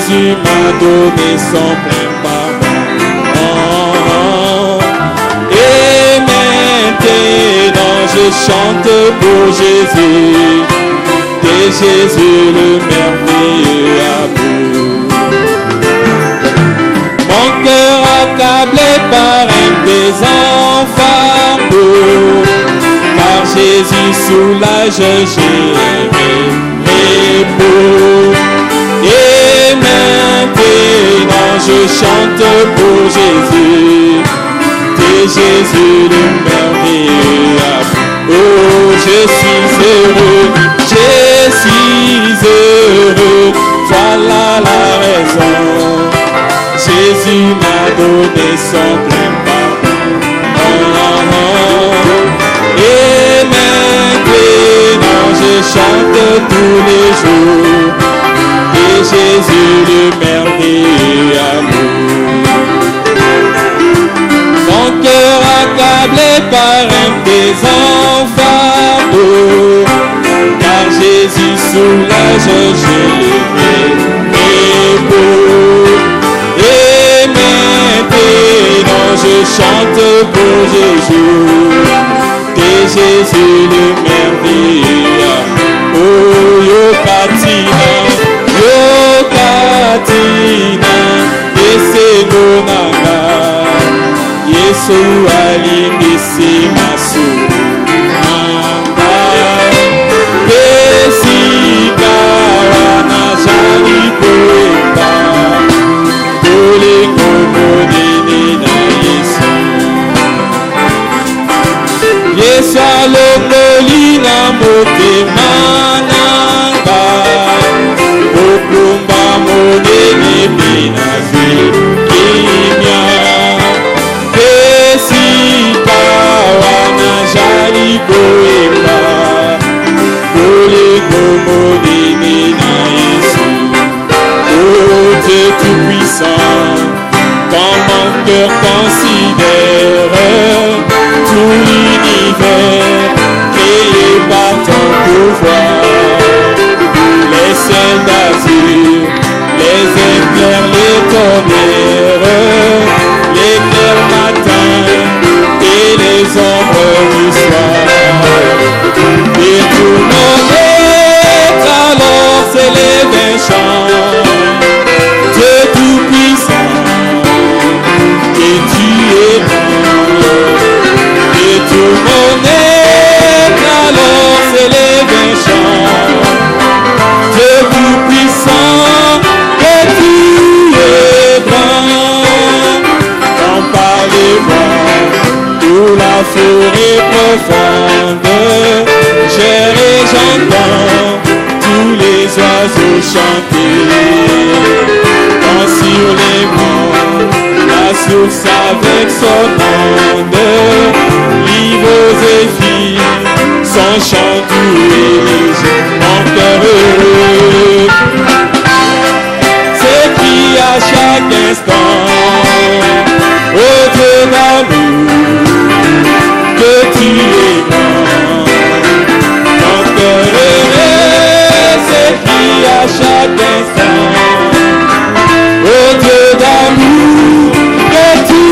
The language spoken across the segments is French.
Jésus m'a donné son plein pardon. Et maintenant je chante pour Jésus, de Jésus le merveilleux amour. Mon cœur accablé par un pesant fardeau, car Jésus soulage, j'ai repos. Et maintenant je chante pour Jésus, de Jésus le merveilleux amour. Oh, je suis heureux, voilà la raison. Jésus m'a donné son plein pardon. Et maintenant je chante tous les jours, et Jésus le merveilleux amour. Mon cœur accablé par un pesant fardeau, car Jésus soulage, j'ai repos. Et maintenant je chante pour Jésus, de Jésus le merveilleux amour. Oh, yo katina, ese gonanga, Yesu alingisi masu. Yesu alongolina motema nanga, okumba monene binazwi kimia. Esika wana jali koyeba, koleko monene na Yesu. Oh Dieu tout-puissant, quand mon cœur considère tout l'univers créé par ton pouvoir, les ciels d'azur, les éclairs, les tonnerres, les clairs matins et les ombres du soir. Et tout mon être alors s'élève un chant, Dieu tout-puissant, et tu es bon. Et tout mon être alors s'élève un chant, Dieu tout-puissant, et tu es grand. Quand par les vents, où la forêt profonde, j'erre et j'entends tous les oiseaux chanter. Quand sur les monts, la source avec son onde livre aux zéphyrs son chant doux et léger. Mon cœur heureux s'écrie à chaque instant, oh Dieu d'amour, que tu es grand. Mon cœur heureux s'écrie à chaque instant, oh Dieu d'amour, que tu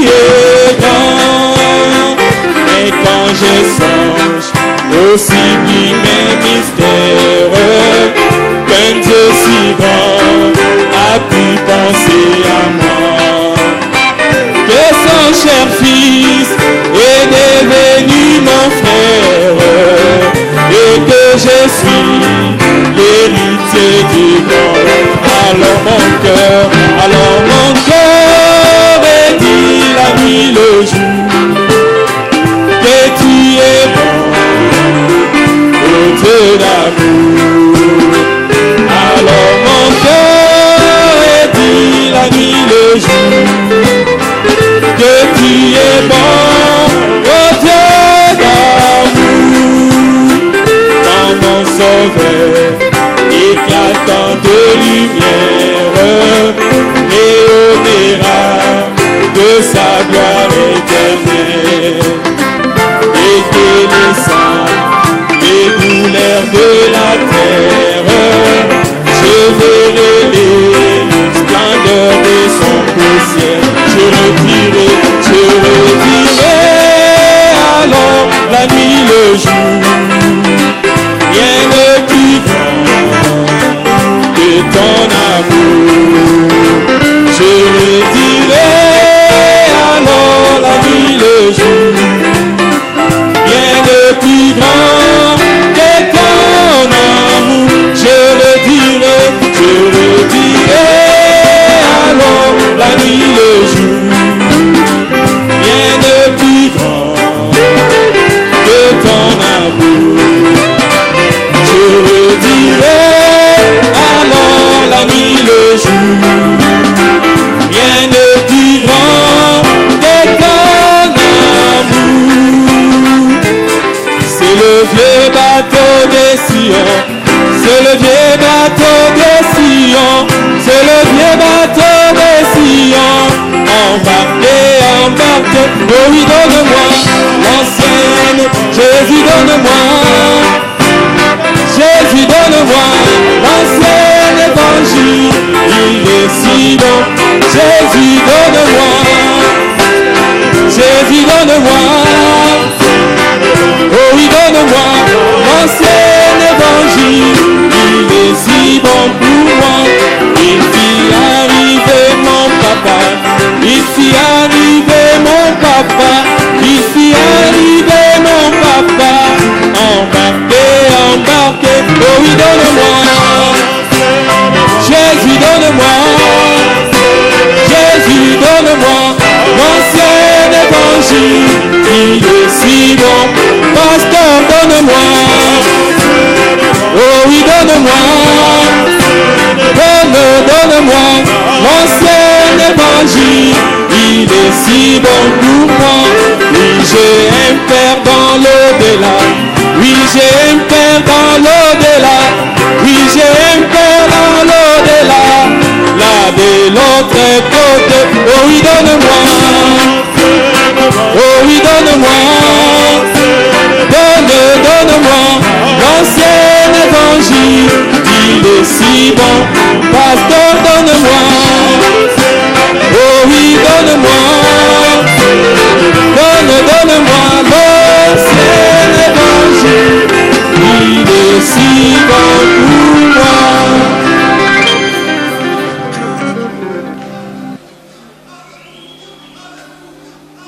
es grand. Et quand je songe au sublime mystère qu'un Dieu si grand a pu penser à moi, que son cher fils est devenu mon frère, et que je suis l'héritier du monde. Alors mon cœur est dit la nuit le jour, que tu es bon, oh Dieu d'amour. Alors mon cœur est dit la nuit le jour, que tu es bon, oh Dieu d'amour. Quand mon sauveur éclatant de lumière rayonnera de sa gloire éternelle, et délaissant les douleurs de la terre, je verrai les côté. Oh oui, donne-moi l'ancienne. Jésus, donne-moi. Jésus, donne-moi l'ancien évangile. Il est si bon. Jésus, donne-moi. Jésus, donne-moi. Oh oui, donne-moi l'ancien évangile. Il est si bon pour moi. Il fit arriver mon papa. Il fit arriver mon papa. Il fit arriver mon papa. Embarqué, embarqué. Oh oui, donne-moi. Jésus, donne-moi. Jésus, donne-moi l'ancien évangile. Il est si bon. Pasteur, donne-moi. Oh oui, donne-moi. Donne-moi l'ancien évangile. Il est si bon pour moi. Oui, j'ai un père dans l'au-delà. Oui, j'ai un père dans l'au-delà. Oui, j'ai un père dans l'au-delà. Là de l'autre côté. Oh oui, donne-moi. Oh oui, donne-moi. Donne-moi l'ancien évangile. Il est si bon. Pasteur, donne-moi. Oh oui, donne-moi. Donne-moi l'ancien évangile. Il est si bon pour moi.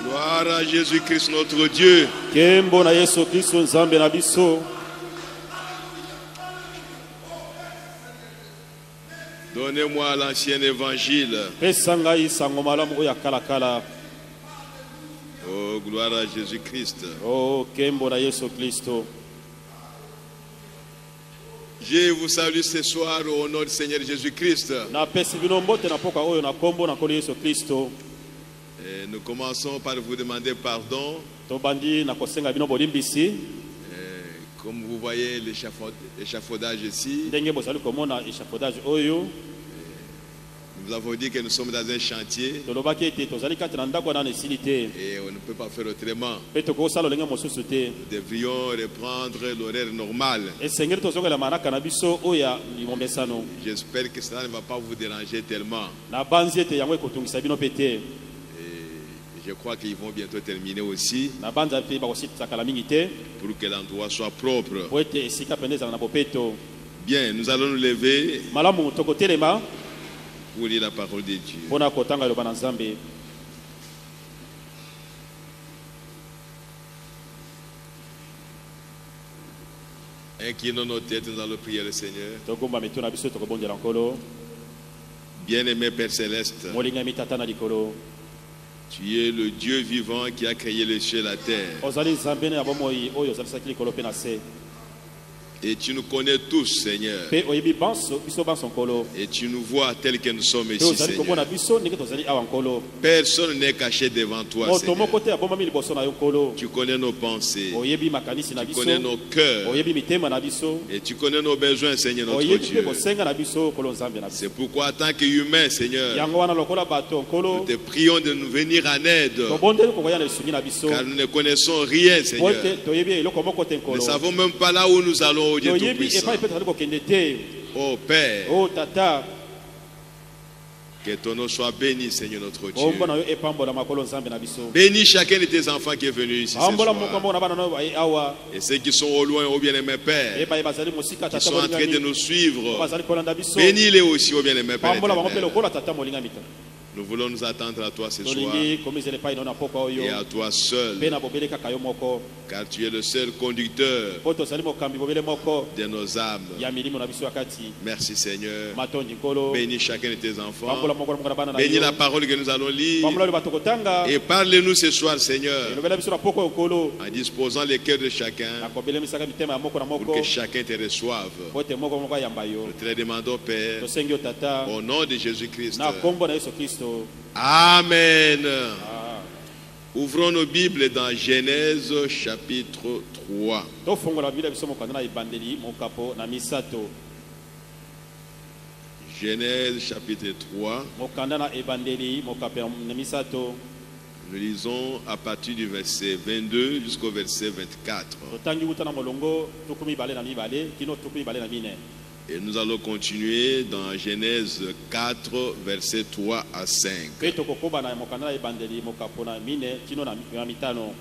Gloire à Jésus-Christ notre Dieu. Kembo na Yesu Kristo nzambe na biso. Donnez-moi l'ancien évangile. Pesa ngai sango malamu oyo ya kala kala. Oh, gloire à Jésus-Christ. Oh, kembo na Yesu Kristo. Je vous salue ce soir au nom du Seigneur Jésus-Christ. Na pesi bino mbote na poka oyo na kombo na kolo Yesu Kristo. Et nous commençons par vous demander pardon. Tobandi na kosenga bino bolimbisi. Comme vous voyez l'échafaudage ici, Ndenge bozali komona échafaudage oyo. nous avons dit que nous sommes dans un chantier Tolobaki ete tozali kati na ndako na esili te. et on ne peut pas faire autrement. Pe tokosala lolenge mosusu te. Nous devrions reprendre l'horaire normal. Esengeli tozokela manaka na biso oyo ya limomesano. J'espère que cela ne va pas vous déranger tellement. Na banzi ete yango ekotungisa bino pe te. Je crois qu'ils vont bientôt terminer aussi Na banza pe bakositisa kala mingi te. pour que l'endroit soit propre. Po ete esika pene ezala na bopeto. Bien, nous allons nous lever Malamu tokotelema pour lire la parole de Dieu. mpona kotanga eloba na Nzambe. Inclinons nos têtes, nous allons prier le Seigneur. Togomba mitu na biso tokobondela nkolo. Bien-aimé Père Céleste, Molingami tata na likolo. tu es le Dieu vivant qui a créé les cieux et la terre. Ozali Nzambe na bomoi oyo ozalisaki likolo pe na se. Et tu nous connais tous, Seigneur. Pe oyebi biso banso nkolo. Et tu nous vois tels que nous sommes Pe ici, ozali komona Seigneur. biso ndenge tozali awa nkolo. Personne n'est caché devant toi, Moto Seigneur. moko te abomami liboso na yo nkolo. Tu connais nos pensées, Oyebi makanisi na tu biso. connais nos cœurs, Oyebi mitema na biso. et tu connais nos besoins, Seigneur, notre Oyebi pe Dieu. bosenga na biso nkolo Nzambe na biso. C'est pourquoi, en tant qu'humain, Seigneur, Yango wana lokola bato nous nkolo. te prions de nous venir en aide, Tobondeli kokoya na esungi na biso. car nous ne connaissons rien, Po Seigneur. ete toyebi eloko moko te Nous ne nkolo. savons même pas là où nous allons, au Dieu Toyebi Tout-Puissant. epai pe tozali kokende te. Oh Père, Oh tata. que ton nom soit béni, Seigneur, notre Bombo na Dieu. yo epambola makolo Nzambe na biso. Bénis chacun de tes enfants qui est venu ici ce Ambola moko soir. moko na bana no ba awa. Et ceux qui sont au loin, au bien-aimé Père, Eba bazali mosika qui tata sont en train de molingami. nous suivre, Bazali kolanda biso. bénis-les aussi, au bien-aimé Père Pambola bango pe éternel. lokola tata molingami ta. Nous voulons nous attendre à toi ce soir Tolingi komizele pa ino na poka oyo. et à toi seul, Pe na bobele kaka yo moko. car tu es le seul conducteur Po tozali mokambi bobele moko. de nos âmes. Ya milimo na biso yakati. Merci Seigneur. Matondi nkolo. Bénis chacun de tes enfants. Pambola moko na bana na Bénis yo. la parole que nous allons lire. Pambola le bato kotanga. Et parle-nous ce soir, Seigneur, Elobela biso na poko okolo. en disposant les cœurs de Na chacun kobele misaka mitema ya moko na pour moko. que chacun te reçoive. Po te moko moko yamba yo. Nous te le demandons, Père, Tosengi yo tata. au nom de Jésus-Christ. Na kombo na Yesu Kristo. Amen. Ah. Ouvrons nos Bibles dans Genèse chapitre 3. Tofongola Biblia biso mokanda na ebandeli mokapo na misato. Genèse chapitre 3. Mokanda na ebandeli mokapo na misato. Nous lisons à partir du verset 22 jusqu'au verset 24. totangi wuta na molongo tukumi bale na mibale kino tukumi bale na mine. Et nous allons continuer dans Genèse 4, versets 3 à 5. Pe tokokoba na mokanda na ebandeli mokapo na mine kino na mitano.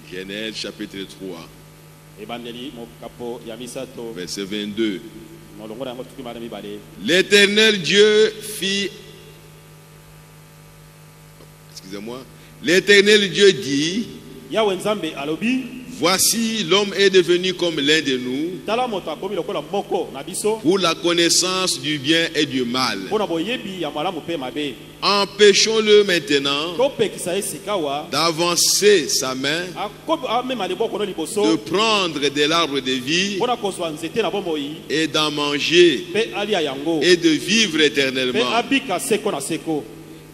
Genèse chapitre 3, Ebandeli mokapo ya misato verset 22. molongo na yango tukumi bale na mibale. L'Éternel Dieu fit... Excusez-moi. L'Éternel Dieu dit, Yawe nzambe alobi voici l'homme est devenu comme l'un de nous tala moto akomi lokola moko na biso pour la connaissance du bien et du mal. mpona boyebi ya malamu pe mabe. Empêchons-le maintenant topekisa ye sikawa d'avancer sa main, amema liboko no de liboso prendre de l'arbre de vie mpona kozwa nzete na bomoi et d'en manger mpe alia yango et de vivre mpe éternellement. abika seko na seko.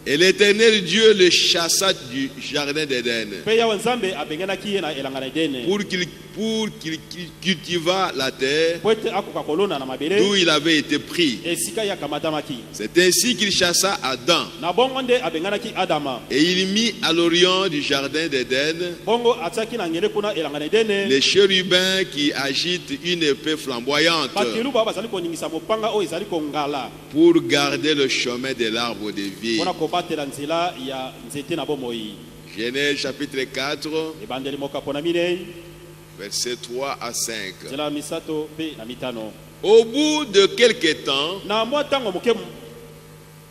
Et l'Éternel Dieu le chassa du jardin d'Éden Mpe yawe nzambe abenganaki ye na elanga na edene pour qu'il cultivât la terre po ete akoka kolona na mabele d'où il avait été pris. esika ye akamatamaki. C'est ainsi qu'il chassa Adam. Na bongo nde abenganaki adama Et il mit à l'orient du jardin d'Éden bongo atiaki na ngele kuna elanga na edene les chérubins qui agitent une épée flamboyante bakelubu oyo bazali koningisa mopanga oyo ezali kongala pour garder le chemin de l'arbre de vie. mpona kobatela nzela ya nzete na bomoi. Genèse chapitre 4, ebandeli mokapo na minei versets 3 à 5. nzela ya misato mpe na mitano. Au bout de quelque temps, Na mwa ntango moke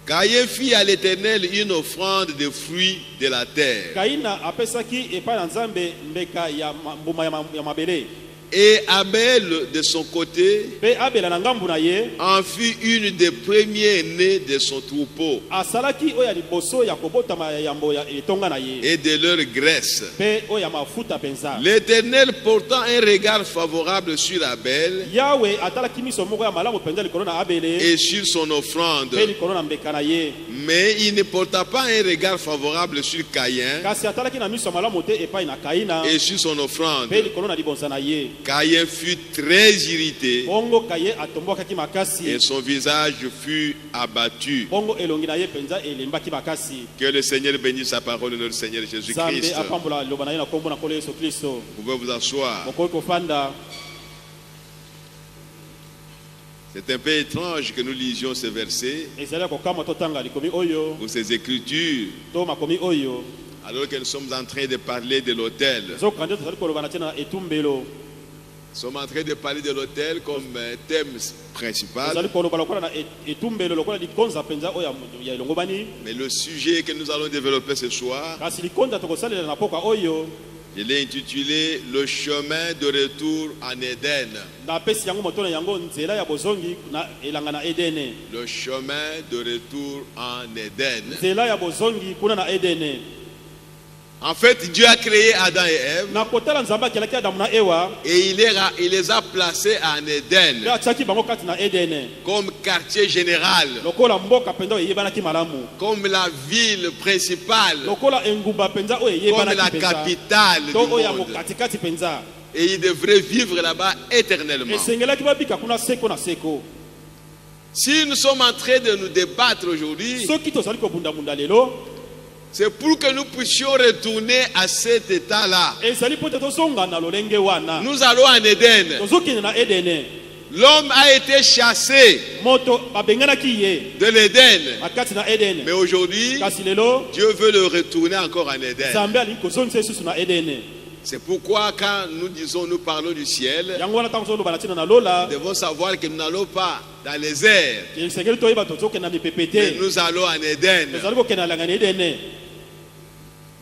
Caïn fit à l'Éternel une offrande de fruits de la terre. kaina apesaki epai na nzambe mbeka ya mbuma ya mabele Et Abel, de son côté, mpe abela na ngambu na ye en fit une des premiers-nés de son troupeau asalaki oyo ya liboso ya kobotama ya yambo ya etonga na ye et de leur graisse. mpe oyo ya mafuta mpenza. L'Éternel portant un regard favorable sur Abel yawe atalaki miso moko ya malamu mpenza likolo na abele et sur son offrande, mpe likolo na mbeka na ye, mais il ne porta pas un regard favorable sur Caïn kasi atalaki na miso ya malamu te epai na kaina et sur son offrande. mpe likolo na libonza na ye. Caïn fut très irrité bongo kaye atombokaki makasi et son visage fut abattu. bongo elongi na ye mpenza elembaki makasi. Que le Seigneur bénisse sa parole de notre Seigneur Jésus-Christ. nzambe apambola liloba na ye na kombo na nkolo yesu kristo. Vous pouvez vous asseoir. mokoki kofanda. C'est un peu étrange que nous lisions ce verset ezali ya kokama totanga likomi oyo ou ces écritures to makomi oyo alors que nous sommes en train de parler de l'autel. zokande tozali koloba na ntina na etumbelo. Nous sommes en train de parler de l'autel comme thème principal. tozali koloba lokola na etumbelo lokola likonza mpenza oyo ya elongobani. Mais le sujet que nous allons développer ce soir, kasi likonza tokosalela na poka oyo je l'ai intitulé Le chemin de retour en Éden. napesi yango moto na yango nzela ya bozongi na elanga na edene. Le chemin de retour en Éden. nzela ya bozongi kuna na edene. En fait, Dieu a créé Adam et Ève na kotala nzambe akelaki adamu na ewa et il les a placés en Éden mpe atiaki bango kati na edene comme quartier général, lokola mboka mpenza oyo eyebanaki malamu, comme la ville principale, lokola engumba mpenza oyo comme la eyebanaki mpenza capitale du to oyo ya monde. mokatikati mpenza. Et ils devraient vivre là-bas éternellement. esengelaki babika kuna seko na seko. Si nous sommes en train de nous débattre aujourd'hui, soki tozali kobundabunda lelo c'est pour que nous puissions retourner à cet état-là. ezali mpo te tozonga na lolenge wana. Nous allons en Éden. tozokende na edene. L'homme a été chassé moto babenganaki ye de l'Éden. makati na edene. Mais aujourd'hui, kasi lelo Dieu veut le retourner encore en Éden. nzambe alingi kozongisa lisusu na edene. C'est pourquoi quand nous parlons du ciel, yango wana ntango tozoloba na ntina na lola nous devons savoir que nous n'allons pas dans les airs, esengeli toyeba tozokende na mipepe mais te. nous allons en Éden. tozali kokende na elanga na edene.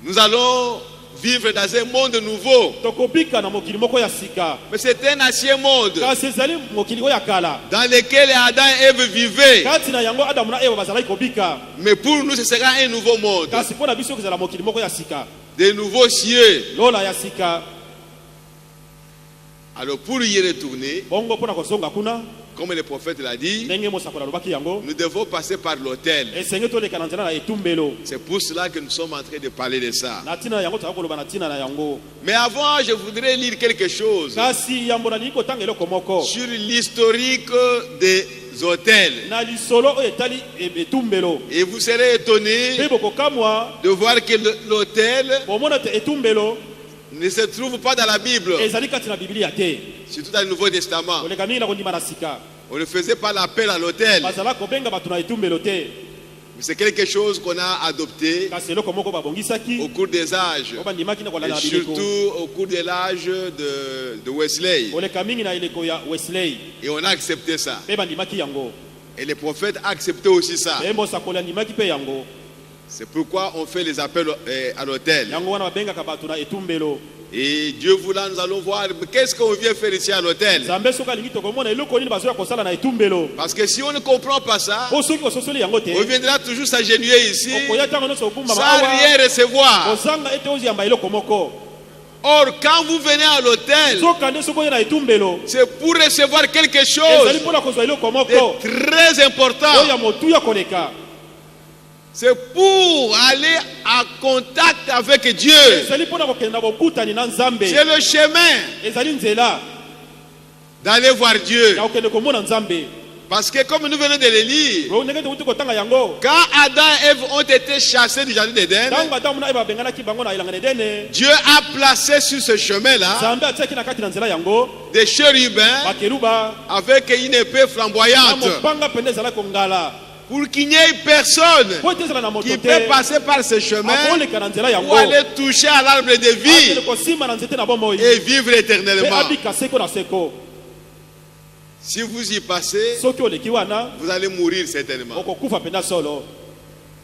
Nous allons vivre dans un monde nouveau. tokobika na mokili moko ya sika, Mais c'est un ancien monde kasi ezali mokili oyo ya kala. dans lequel Adam et Ève vivaient. kati na yango adamu na ewa bazalaki kobika, Mais pour nous, ce sera un nouveau monde. kasi mpo na biso kozala mokili moko ya sika, Des nouveaux cieux. lola ya sika. Alors pour y retourner, bongo mpo na kozonga kuna comme le prophète l'a dit, ndenge mosakoli alobaki yango nous devons passer par l'autel. esenge toleka na nzela na etumbelo. C'est pour cela que nous sommes en train de parler de ça. na ntina na yango tozali koloba na ntina na yango. Mais avant, je voudrais lire quelque chose kasi yambo nalingi kotanga eloko moko sur l'historique des autels. na lisolo oyo etali etumbelo. Et vous serez étonnés Pe bokokamwa de voir que l'autel bomona te etumbelo ne se trouve pas dans la Bible, ezali kati na Biblia te. surtout dans le Nouveau Testament. Oleka mingi na kondima na sika. On ne faisait pas l'appel à l'autel. Bazala kobenga bato na etumbelo te. C'est quelque chose qu'on a adopté Kasi eloko moko babongisaki. au cours des âges, Obandimaki na kolala et na bileko. surtout au cours de l'âge de Wesley. Oleka mingi na eleko ya Wesley. Et on a accepté ça. Pe bandimaki yango. Et les prophètes acceptaient aussi ça. Pe mbosa kolandimaki pe yango. C'est pourquoi on fait les appels à l'autel. Yango wana babengaka bato na etumbelo. Et Dieu voulant, nous allons voir qu'est-ce qu'on vient faire ici à l'autel. Zambe soka lingi tokomona eloko nini bazoya kosala na etumbelo. Parce que si on ne comprend pas ça, Po soki ososoli yango te. on viendra toujours s'agenouiller ici Okoya tango nyonso okumba sans mawa. rien recevoir. Kozanga ete oziyamba eloko moko. Or, quand vous venez à l'autel, Soka nde sokoya na etumbelo. c'est pour recevoir quelque Ezali chose mpona kozwa eloko moko. de très important. Oya motuya koleka. C'est pour aller en contact avec Dieu. Ezali mpona kokenda bokutani na Nzambe. C'est le chemin Ezali nzela d'aller voir Dieu. ya kokende komona Nzambe. Parce que comme nous venons de le lire, Ndenge tokuti kotanga yango. quand Adam et Ève ont été chassés du jardin d'Éden, Tango Adamu na Eva benganaki bango na ilanga Edene. Dieu a placé sur ce chemin-là Nzambe atiaki na kati na nzela yango. des chérubins Bakeruba. avec une épée Na flamboyante mopanga pende ezala kongala. pour qu'il n'y ait personne Po ete ezala na moto qui te. peut passer par ce chemin Akoleka na nzela ou yango. aller toucher à l'arbre de vie Akende kosimba na nzete na bomoi. et vivre Pe éternellement. abika seko na seko. Si vous y passez, Soki oleki wana vous allez mourir certainement. okokufa penda solo.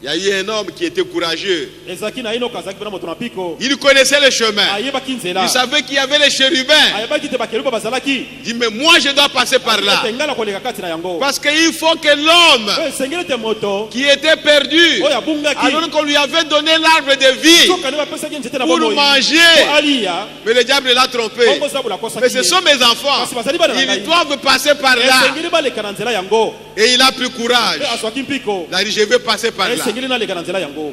Il y a eu un homme qui était courageux. Ezaki na ino kazaki pena moto na piko. Il connaissait le chemin. Ayebaki nzela. Il savait qu'il y avait les chérubins. Ayebaki te bakeruba bazalaki. Il dit, mais moi je dois passer par là. Ete ngala koleka kati na yango. Parce qu'il faut que l'homme Esengeli te moto. qui était perdu, Oya bungaki. alors qu'on lui avait donné l'arbre de vie Soka ne bapesaki nzete na pour bomoi. manger, Po alia. mais le diable l'a trompé. Bongo zabula kosaki. Mais ce sont mes enfants. Kasi bazali bana na Ils ngai. doivent passer par là. Esengeli baleka na nzela yango. Et il a pris courage. Pe aswaki mpiko. Il a dit, je vais passer par là. Esengeli na leka na nzela yango.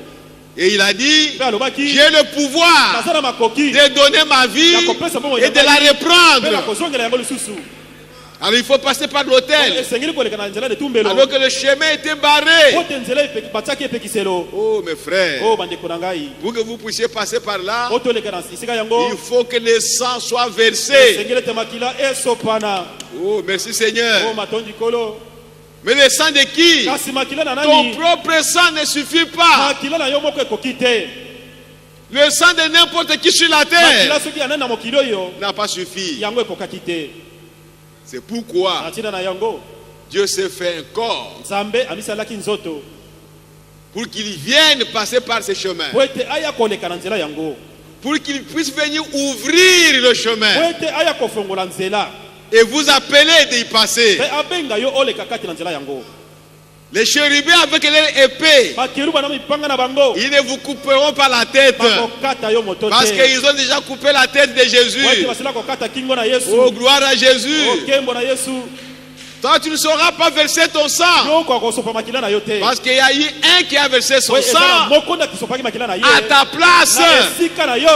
Et il a dit, Pe alobaki. j'ai le pouvoir Nazala makoki. de donner ma vie et de la Pe na reprendre. kozongela yango lisusu. Alors il faut passer par l'autel. Esengeli koleka na nzela de tumbelo. Alors que le chemin était barré. Ote nzela batiaki epekiselo. Oh mes frères, Oh bandeko na ngai. pour que vous puissiez passer par là, Oto oleka na esika yango. il faut que le sang soit versé. Esengeli te makila esopana. Oh merci Oh Seigneur. matondi kolo. Mais le sang de qui? Kasi makila na Ton nani? propre sang ne suffit pas. Makila na yo moko ekoki te. Le sang de n'importe qui sur la Makila terre soki yanani na mokili oyo. n'a pas suffi. Yango ekokaki te. C'est pourquoi Na ntina na yango. Dieu s'est fait un corps Nzambe amisalaki nzoto. pour qu'il vienne passer par ce chemin. Po ete aya koleka na nzela yango. Pour qu'il puisse venir ouvrir le Po chemin ete aya kofongola nzela. et vous appeler d'y passer. Pe abenga yo oleka kati na nzela yango. Les chérubins avec leur épée, Bakeruba na mipanga na bango. ils ne vous couperont pas la tête. Bakokata yo moto te. Parce qu'ils ont déjà coupé la tête de Po ete Jésus. basila kokata kingo na Yesu. Oh, gloire à Jésus. Oh kembo na Yesu. Toi, tu ne sauras pas verser ton sang. Yo kwa kosopa makila na yo te. Parce qu'il y a eu un qui a versé son Po ezala sang moko na kisopaki makila na ye. à ta place. Na esika na yo.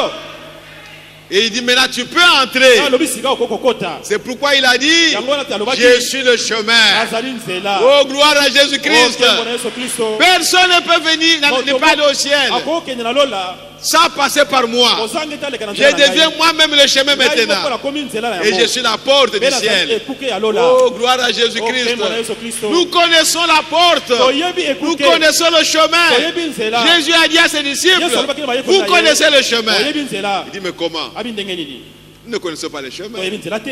Et il dit, maintenant tu peux entrer. Alobi sika okokota. C'est pourquoi il a dit, Yango wana te alobaki. je suis le chemin. Azali nzela. Oh, gloire à Oh Jésus-Christ. kembo na Yesu Kristo. Personne ne peut venir, ne pas aller au ciel Akokende na lola. sans passer par moi. Ozange ta leka na Je nzela na ngai. deviens moi-même le chemin Ngai moko maintenant. nakomi nzela na Et yango. je suis la porte du Pe nazali ciel. ekuke ya lola. Oh, gloire à Oh Jésus-Christ. kembo na Yesu Kristo. Nous connaissons la porte. Toyebi Nous ekuke. connaissons le chemin. Toyebi nzela. Jésus a dit à ses disciples, Yesu alobaki na bayekoli vous na ye. connaissez le chemin. Toyebi nzela. Il dit, mais comment? Abi ndenge nini? Nous ne connaissons pas le chemin. Toyebi nzela te.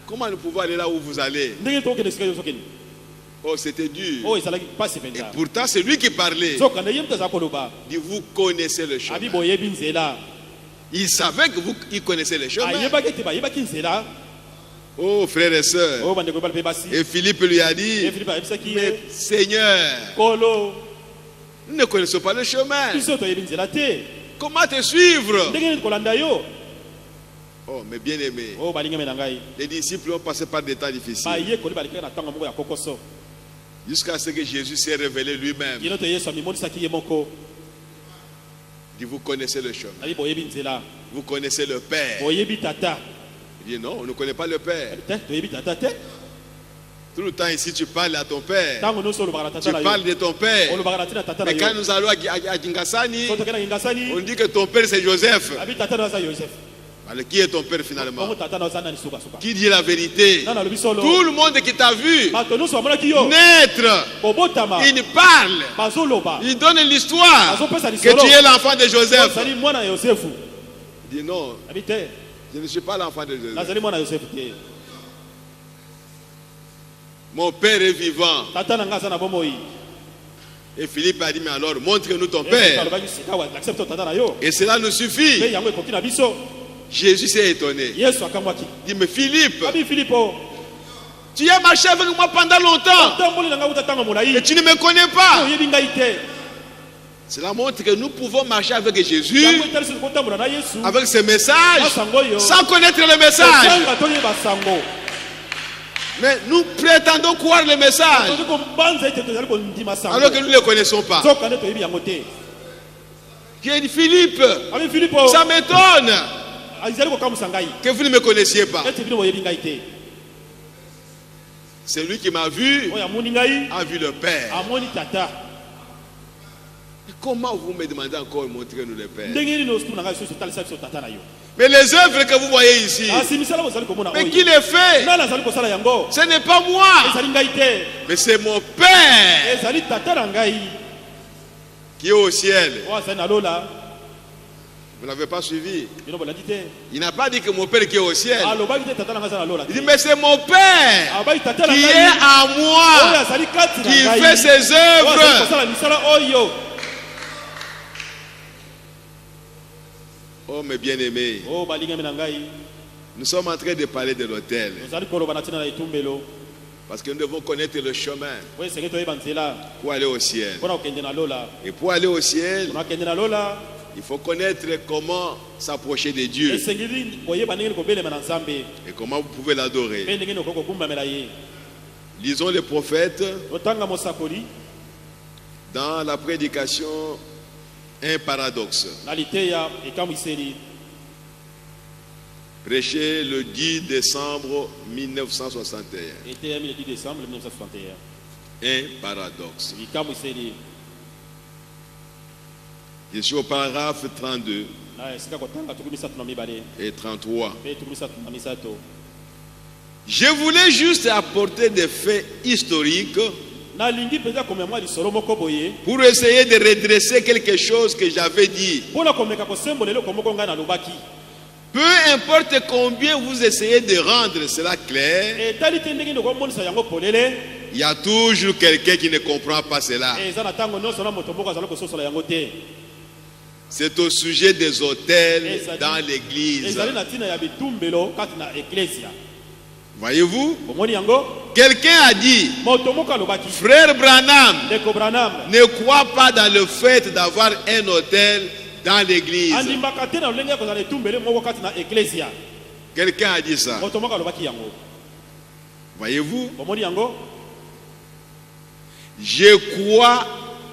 Comment nous pouvons aller là où vous allez? Ndenge tokende sika yo sokende. Oh, c'était dur. Oh ezalaki pasi Et penza. pourtant, c'est lui qui parlait. Soka na ye mtu azala koloba. Il dit, vous connaissez le chemin. Abi boyebi nzela. Il savait que il connaissait le chemin. Ayebaki te bayebaki nzela. Oh, frères et sœurs. Oh bandeko bala pe basi. Et Philippe lui a Et dit, Philippe ayebisaki mais ye. Seigneur, Kolo. nous ne connaissons pas le chemin. Biso toyebi nzela te. Comment te suivre? Ndenge nini kolanda yo? Oh, mais bien aimé, Oh balingami na ngai. les disciples ont passé par des temps difficiles Bayekoli balekaki na ntango moko ya kokoso. jusqu'à ce que Jésus s'est révélé lui-même. Kino to Yesu amimonisaki ye moko. Il dit, vous connaissez le chemin. Abi boyebi nzela. Vous connaissez le Père. Boyebi tata. Il dit, non, on ne connaît pas le Père. Te toyebi tata te. Tout le temps ici, tu parles à ton père. Ntango nyonso olobaka na Tu tata na yo. parles de ton père. Olobaka na tina tata na Mais yo. quand nous allons à Kingasani, Soki tokenda Kingasani, on dit que ton père c'est Joseph. abi tata na yo aza Joseph. Alors, qui est ton père finalement? Bongo tata na yo aza nani suka suka. Qui dit la vérité? Nani alobi solo. Tout le monde qui t'a vu Bato nyonso bamonaki yo. naître, Kobotama. il parle, Bazoloba. il donne l'histoire Bazopesa que lisolo. tu es l'enfant de Joseph. Ozali mwana ya Yosefu. Il dit non, Abi te. je ne suis pas l'enfant de Joseph. Nazali mwana ya Yosefu te. Mon père est vivant. Tata na nga aza na bomoi. Et Philippe a dit, mais alors montre-nous ton Yesu père. alobaki sika wa accepte tata na yo. Et cela nous Pe suffit. yango ekoki na biso. Jésus s'est étonné. Yesu akamwaki. Il dit, mais Philippe, Abi Filipo. tu as marché avec moi pendant longtemps Tamboli na nga uta tango et molai. tu ne me connais pas. Oyebi ngai te. Cela montre que nous pouvons marcher avec Jésus, Yango etalisi kotambola na Yesu. avec ce message, Masango yo. sans connaître le message. Sanga toyeba sango. Mais nous prétendons croire le message Tozi kombanza ete tozali kondima sango. alors que nous ne le connaissons pas. Zoka nde toyebi yango te. J'ai dit, Philippe, Abi Filipo. ça m'étonne Azali kokamusa ngai. que vous ne me connaissiez pas. Ete bino boyebi ngai te. Celui qui m'a vu Oyo amoni ngai. a vu le Père. Amoni tata. Comment vous me demandez encore de montrer nous le Père? Ndenge nini osu na ngai soso talisa biso tata na yo. Mais les œuvres que vous voyez ici, Asi misala bozali komona mais oyo. qui les fait? Nani azali kosala yango? Ce n'est pas moi, Ezali ngai te. mais c'est mon Père Ezali tata na ngai. qui est au ciel. Oyo azali na lola. Vous ne l'avez pas suivi. Bino bolandi te. Il n'a pas dit que mon Père qui est au ciel. Alobaki te tata na ngai azali na lola. Il dit, mais c'est mon Père Abai tata na qui ngai. est à Oyo moi, azali kati na qui ngai. fait ses Oyo azali œuvres. kosala misala oyo. Oh, mes bien-aimés, Oh balingami na ngai. nous sommes en train de parler de l'autel Ozali koloba na tina na etumbelo. parce que nous devons connaître le chemin Oyo esengeli toyeba nzela. pour aller au ciel. Mpona kokende na lola. Et pour aller au ciel, Mpona kokende na lola. il faut connaître comment s'approcher de Dieu Esengeli koyeba ndenge kobelema na Nzambe. et comment vous pouvez l'adorer. Pe ndenge okoki kokumbamela ye. Lisons les prophètes Otanga mosakoli. dans la prédication un paradoxe. Na liteya ekamwiseli. Prêché le 10 décembre 1961. Eteya le 10 décembre 1961. Un paradoxe. Ekamwiseli. Je suis au paragraphe 32 Na esika kotanga tuku misato na mibale. et 33. Pe tuku misato na misato. Je voulais juste apporter des faits historiques Nalingi penza komemwa lisolo moko boye. pour essayer de redresser quelque chose que j'avais dit. Mpona komeka kosembola eloko moko ngai nalobaki. Peu importe combien vous essayez de rendre cela clair, Etali te ndenge okomonisa yango polele. il y a toujours quelqu'un qui ne comprend pas cela. Eza na ntango nyonso na moto moko azali kososola yango te. C'est au sujet des hôtels Ezali- dans l'église. Ezali na ntina ya bitumbelo kati na eklesia. Voyez-vous, Omoni yango? quelqu'un a dit, Moto moko alobaki. frère Branham, Ndeko Branham. ne crois pas dans le fait d'avoir un hôtel dans l'église. Andimbaka te na lolenge ya kozala etumbelo moko kati na eklesia. Quelqu'un a dit ça. Moto moko alobaki yango. Voyez-vous, Omoni yango? je crois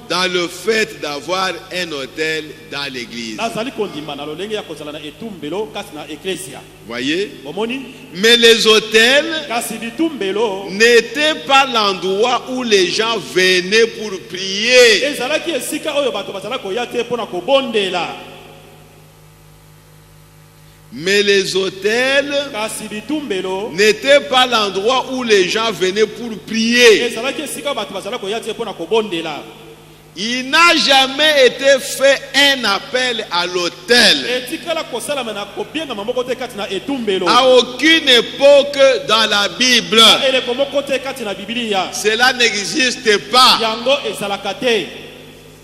dans le fait d'avoir un hôtel dans l'église. Nazali kondima na lolenge ya kozala na etumbelo kati na eklesia. Voyez, Omoni? mais les hôtels Kasi bitumbelo n'étaient pas l'endroit où les gens venaient pour prier. ezalaki esika oyo bato bazala koya te mpona kobondela. Mais les hôtels Kasi bitumbelo n'étaient pas l'endroit où les gens venaient pour prier. ezalaki esika bato bazala koya te mpona kobondela. Il n'a jamais été fait un appel à l'autel. Etikala kosalama na kobengama moko te kati na etumbelo. À aucune époque dans la Bible. Eleko moko te kati na Biblia. Cela n'existe pas. Yango ezalaka te.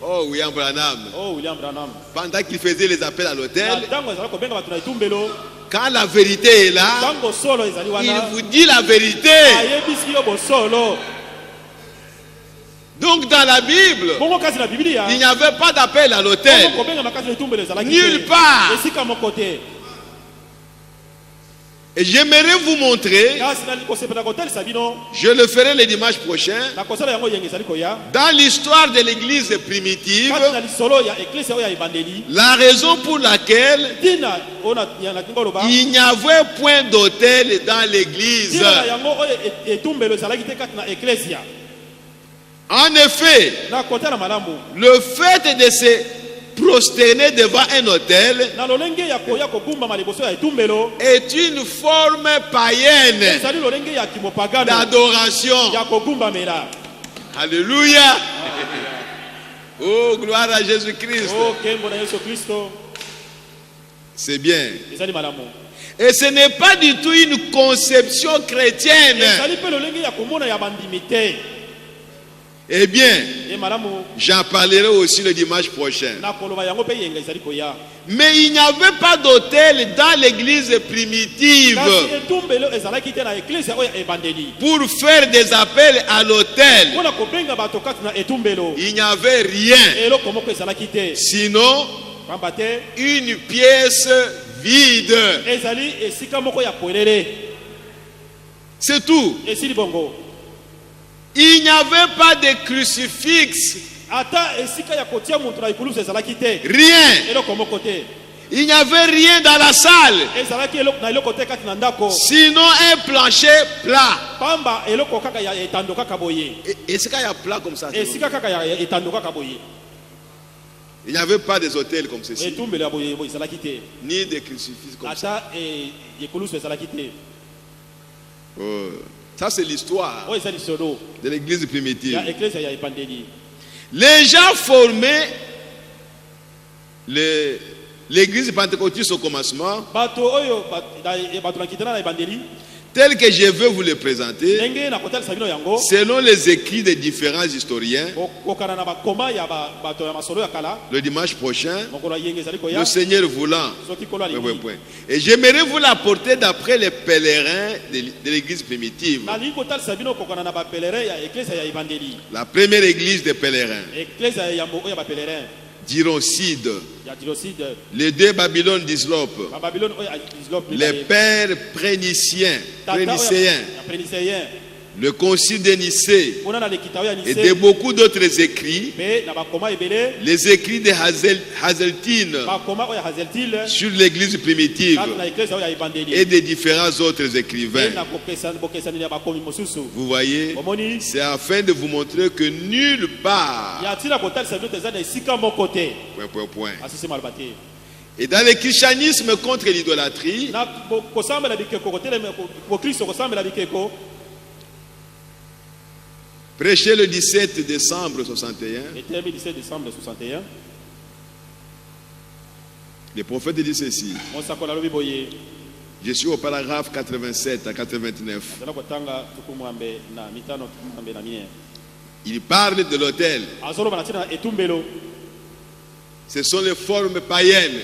Oh, William Branham, Oh William Branham. pendant qu'il faisait les appels à Na l'autel, ntango ezala kobenga bato na etumbelo. quand la vérité est là, Ntango solo ezali il wana. vous dit la vérité. Ayebisi yo bosolo. Donc dans la Bible, Bongo kati na Biblia. il n'y avait pas d'appel à l'autel. Bongo kobenga makati na etumbelo ezalaki te. Nulle part. Esika moko te. Et j'aimerais vous montrer, je le ferai le dimanche prochain, dans l'histoire de l'église primitive, la raison pour laquelle il n'y avait point d'autel dans l'église. En effet, le fait de se prosterner devant un autel est une forme païenne d'adoration. Alléluia. Oh, gloire à Jésus-Christ. C'est bien. Et ce n'est pas du tout une conception chrétienne. Eh bien, j'en parlerai aussi le dimanche prochain. Mais il n'y avait pas d'autel dans l'église primitive pour faire des appels à l'autel. Il n'y avait rien, sinon une pièce vide. C'est tout. Il n'y avait pas de crucifix. Rien. Il n'y avait rien dans la salle. Sinon un plancher plat. Et c'est quand il y a plat comme ça. Il n'y avait pas des hôtels comme ceci. Ni des crucifix comme ça. Oh. Ça, c'est l'histoire de l'église primitive. Les gens formaient l'église pentecôtiste au commencement, tel que je veux vous le présenter, selon les écrits des différents historiens. Le dimanche prochain, le Seigneur voulant. Et j'aimerais vous l'apporter d'après les pèlerins de l'église primitive. La première église des pèlerins. Dirocide, les deux Babylone d'Islope, les pères préniciens, le concile de Nicée et de beaucoup d'autres écrits, les écrits de Hazeltine sur l'église primitive et de différents autres écrivains. Vous voyez, c'est afin de vous montrer que nulle part, et dans le christianisme contre l'idolâtrie, prêché le 17 décembre 61. Le prophète dit ceci. Je suis au paragraphe 87 à 89. Il parle de l'autel. Ce sont les formes païennes.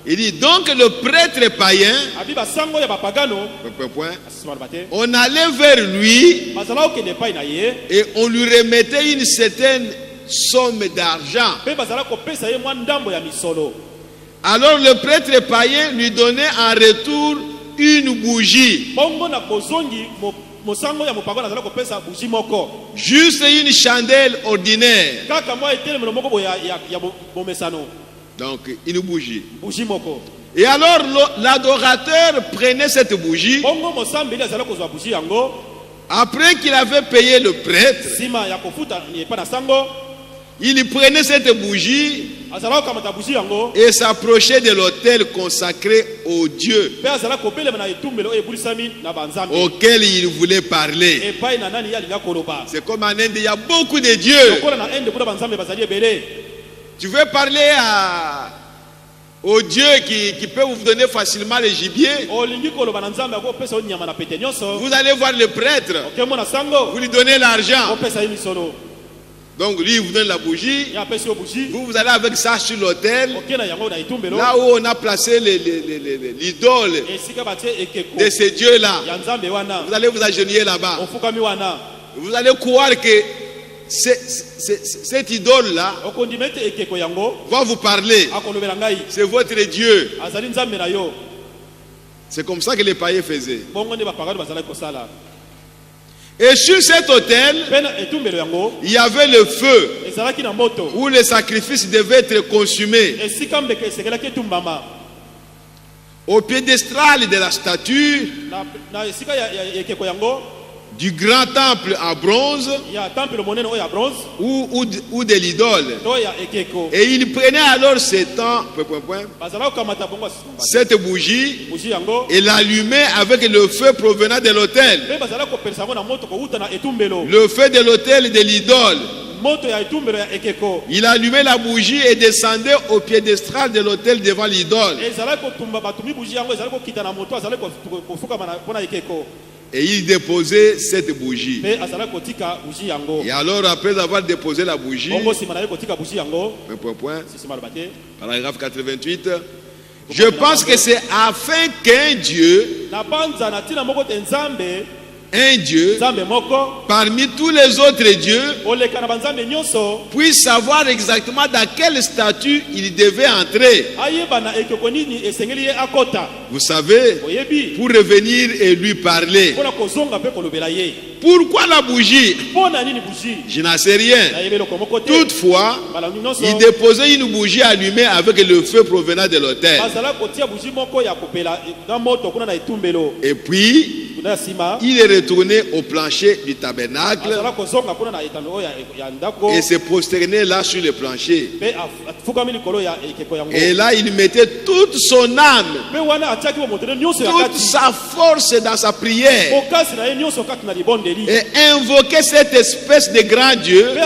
Il dit donc le prêtre païen, on allait vers lui et on lui remettait une certaine somme d'argent. Alors le prêtre païen lui donnait en retour une bougie. Juste une chandelle ordinaire. Donc une bougie. Et alors l'adorateur prenait cette bougie. Après qu'il avait payé le prêtre, il prenait cette bougie et s'approchait de l'autel consacré au Dieu auquel il voulait parler. C'est comme en Inde, il y a beaucoup de dieux. Tu veux parler au Dieu qui peut vous donner facilement le gibier. Vous allez voir le prêtre, vous lui donnez l'argent. Donc lui il vous donne la bougie. Vous allez avec ça sur l'autel, là où on a placé l'idole de ces dieux là. Vous allez vous agenouiller là-bas. Vous allez croire que cette idole là va vous parler. C'est votre Dieu. C'est comme ça que les païens faisaient. Et sur cet autel, il y avait le feu où les sacrifices devaient être consumés. Au piédestal de la statue du grand temple à bronze ou de l'idole. Et il prenait alors cette bougie et l'allumait avec le feu provenant de l'autel. Le feu de l'autel de l'idole. Il allumait la bougie et descendait au piédestal de l'autel devant l'idole. Et il déposait cette bougie. Et alors, après avoir déposé la bougie, paragraphe 88, je pense que c'est afin qu'un Dieu, parmi tous les autres dieux, puisse savoir exactement dans quel statut il devait entrer. Vous savez, pour revenir et lui parler. Pourquoi la bougie? Je n'en sais rien. Toutefois, il déposait une bougie allumée avec le feu provenant de l'autel. Et puis, il est retourné au plancher du tabernacle et se prosternait là sur le plancher. Et là, il mettait toute son âme, toute sa force dans sa prière et invoquait cette espèce de grand Dieu,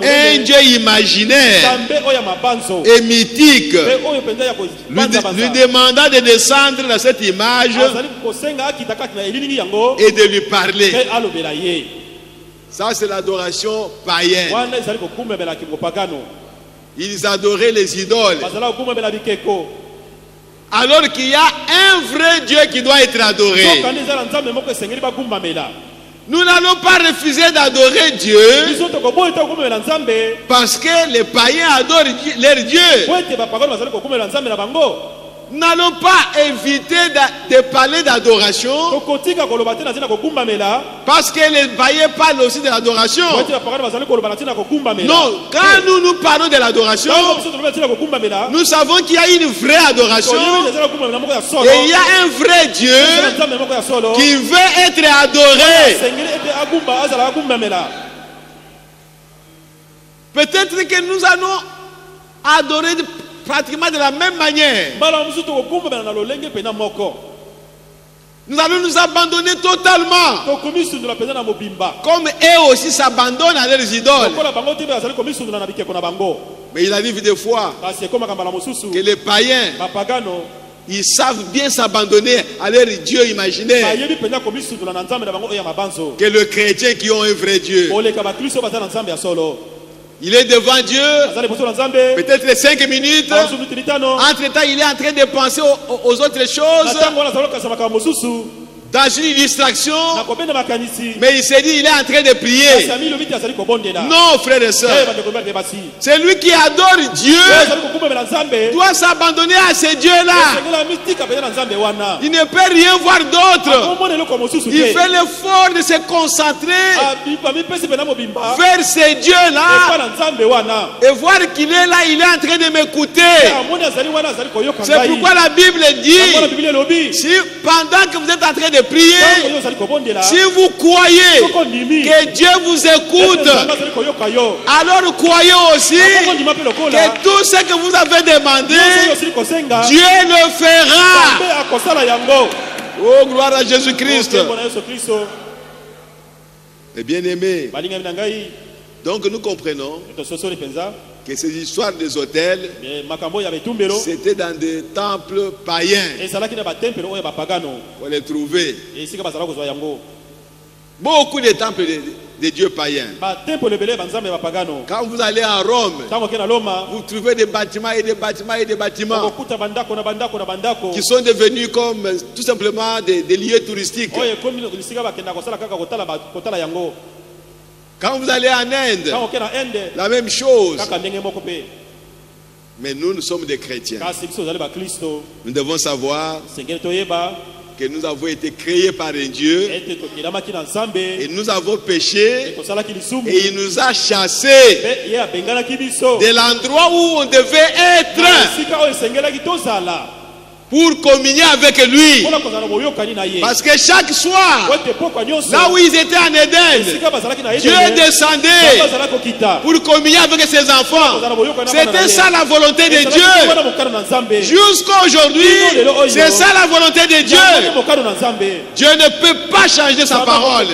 un Dieu imaginaire et mythique, lui demandant de descendre dans cette image et de lui parler. Ça, c'est l'adoration païenne. Ils adoraient les idoles. Alors qu'il y a un vrai Dieu qui doit être adoré. Nous n'allons pas refuser d'adorer Dieu parce que les païens adorent leur Dieu. Nous n'allons pas éviter de parler d'adoration parce que les païens parlent aussi de l'adoration. Non, quand nous parlons de l'adoration, nous savons qu'il y a une vraie adoration et il y a un vrai Dieu qui veut être adoré. Peut-être que nous allons adorer pratiquement de la même manière. Nous allons nous abandonner totalement, comme eux aussi s'abandonnent à leurs idoles. Mais il arrive des fois que les païens, ils savent bien s'abandonner à leur Dieu imaginaire, que les chrétiens qui ont un vrai Dieu. Il est devant Dieu, peut-être 5 minutes. Entre-temps, il est en train de penser aux autres choses, dans une distraction, mais il s'est dit, il est en train de prier. Non, frères et sœurs, celui qui adore Dieu doit s'abandonner à ce Dieu-là. Il ne peut rien voir d'autre. Il fait l'effort de se concentrer vers ce Dieu-là et voir qu'il est là, il est en train de m'écouter. C'est pourquoi la Bible dit, si pendant que vous êtes en train de prier, si vous croyez que Dieu vous écoute, alors croyez aussi que tout ce que vous avez demandé, Dieu le fera. Oh, gloire à Jésus-Christ. Et bien aimé, donc nous comprenons que ces histoires des hôtels, c'était dans des temples païens. On les trouvait. Beaucoup de temples de dieux païens. Quand vous allez à Rome, vous trouvez des bâtiments et des bâtiments et des bâtiments qui sont devenus comme tout simplement des lieux touristiques. Quand vous allez en Inde, la même chose. Mais nous sommes des chrétiens. Nous devons savoir que nous avons été créés par un Dieu et nous avons péché et il nous a chassés de l'endroit où on devait être pour communier avec lui. Parce que chaque soir, là où ils étaient en Éden, Dieu descendait pour communier avec ses enfants. C'était ça la volonté de Dieu. Jusqu'à aujourd'hui, c'est ça la volonté de Dieu. Dieu ne peut pas changer sa parole.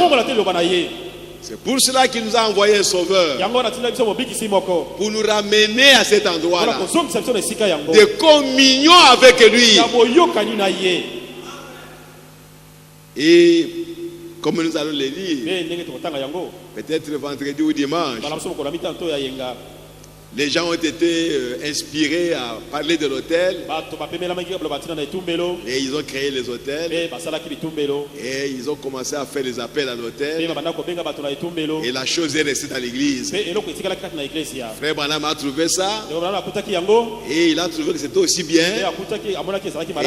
C'est pour cela qu'il nous a envoyé un sauveur, pour nous ramener à cet endroit-là de communion avec lui. Et comme nous allons le lire, peut-être vendredi ou dimanche, les gens ont été inspirés à parler de l'autel et ils ont créé les autels et ils ont commencé à faire des appels à l'autel et la chose est restée dans l'église. Frère Branham a trouvé ça et il a trouvé que c'était aussi bien et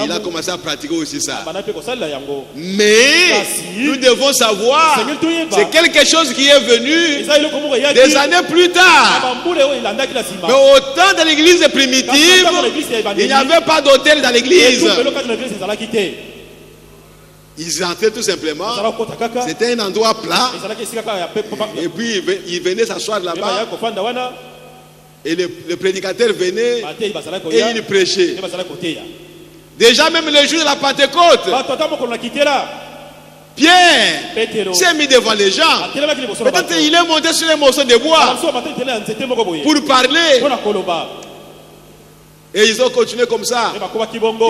il a commencé à pratiquer aussi ça. Mais nous devons savoir, c'est quelque chose qui est venu des années plus tard. Mais au temps de l'église primitive, il n'y avait pas d'autel dans l'église. Ils entraient tout simplement. C'était un endroit plat. Et puis ils venaient s'asseoir là-bas. Et le prédicateur venait et il prêchait. Déjà même le jour de la Pentecôte, Pierre s'est mis devant les gens. Peut-être il est monté sur un morceau de bois pour parler. Et ils ont continué comme ça.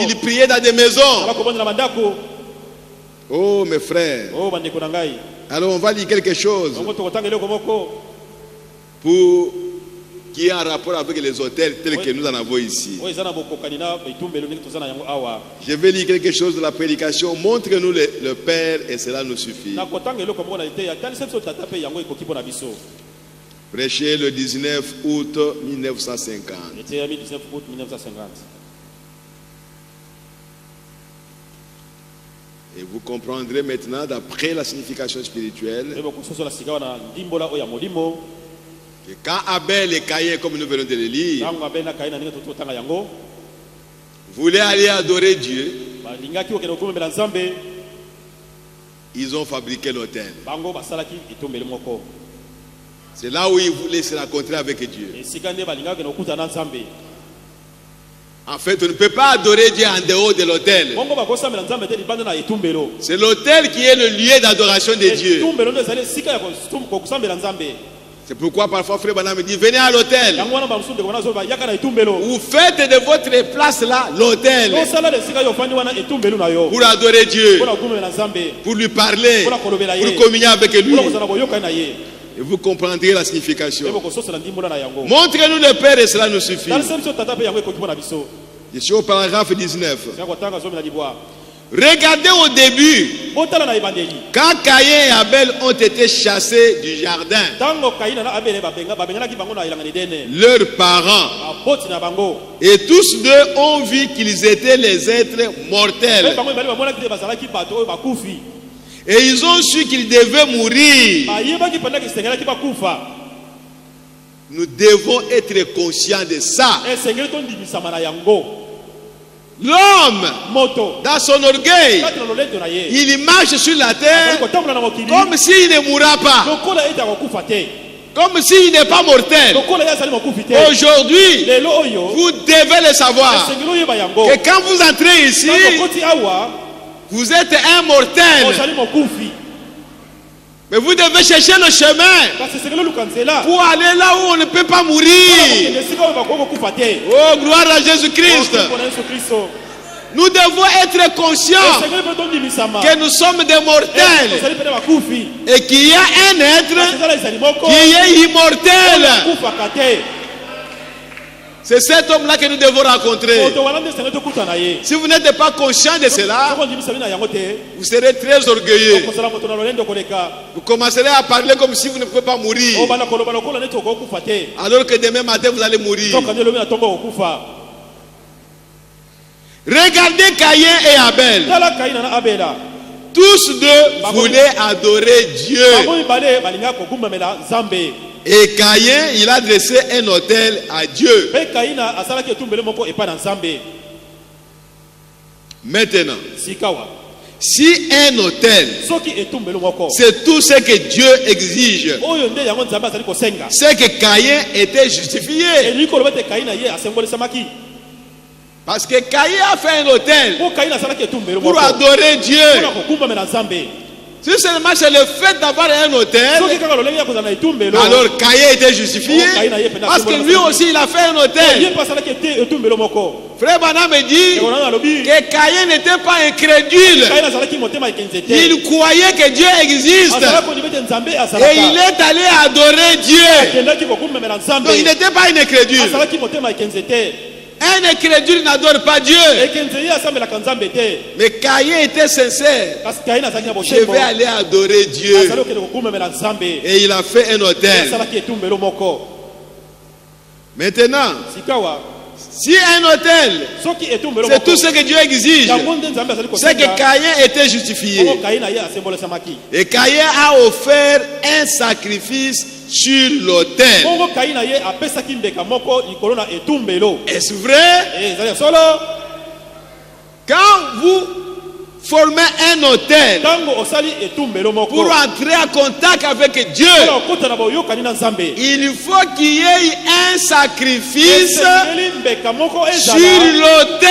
Ils priaient dans des maisons. Oh mes frères. Alors on va lire quelque chose pour qui est en rapport avec les hôtels tels que nous en avons ici. Je vais lire quelque chose de la prédication. Montre-nous le Père et cela nous suffit. Prêché le 19 août 1950. Et vous comprendrez maintenant, d'après la signification spirituelle, que quand Abel et Caïn, comme nous venons de le lire, voulaient aller adorer Dieu, ils ont fabriqué l'autel. C'est là où ils voulaient se rencontrer avec Dieu. En fait, on ne peut pas adorer Dieu en dehors de l'autel. C'est l'autel qui est le lieu d'adoration de Dieu. C'est pourquoi parfois Frère Branham me dit, venez à l'autel. Vous faites de votre place là l'autel. Pour adorer Dieu. Pour lui parler. Pour communier avec lui. Et vous comprendrez la signification. Montrez-nous le Père et cela nous suffit. Je suis au paragraphe 19. Regardez au début, quand Caïn et Abel ont été chassés du jardin, leurs parents, et tous deux ont vu qu'ils étaient les êtres mortels. Et ils ont su qu'ils devaient mourir. Nous devons être conscients de ça. L'homme, dans son orgueil, il marche sur la terre comme s'il ne mourra pas, comme s'il n'est pas mortel. Aujourd'hui, vous devez le savoir, que quand vous entrez ici, vous êtes un mortel. Mais vous devez chercher le chemin pour aller là où on ne peut pas mourir. Oh, gloire à Jésus-Christ. Nous devons être conscients que nous sommes des mortels et qu'il y a un être qui est immortel. C'est cet homme-là que nous devons rencontrer. Si vous n'êtes pas conscient de cela, vous serez très orgueilleux. Vous commencerez à parler comme si vous ne pouvez pas mourir, alors que demain matin vous allez mourir. Regardez Caïn et Abel. Tous deux voulaient adorer Dieu. Et Caïn, il a dressé un autel à Dieu. Maintenant, si un autel, c'est tout ce que Dieu exige, c'est que Caïn était justifié. Parce que Caïn a fait un autel pour adorer Dieu. Si seulement c'est le fait d'avoir un autel, alors Caïn était justifié. Parce que lui aussi il a fait un autel. Frère Branham me dit que Caïn n'était pas incrédule. Il croyait que Dieu existe. Et il est allé adorer Dieu. Donc il n'était pas un incrédule. Un incrédule n'adore pas Dieu. Mais Caïn était sincère. Je vais aller adorer Dieu. Et il a fait un autel. Maintenant, si un autel, c'est tout ce que Dieu exige, c'est que Caïn était justifié. Et Caïn a offert un sacrifice sur l'autel. Est-ce vrai? Quand vous formez un autel pour entrer en contact avec Dieu, il faut qu'il y ait un sacrifice sur l'autel.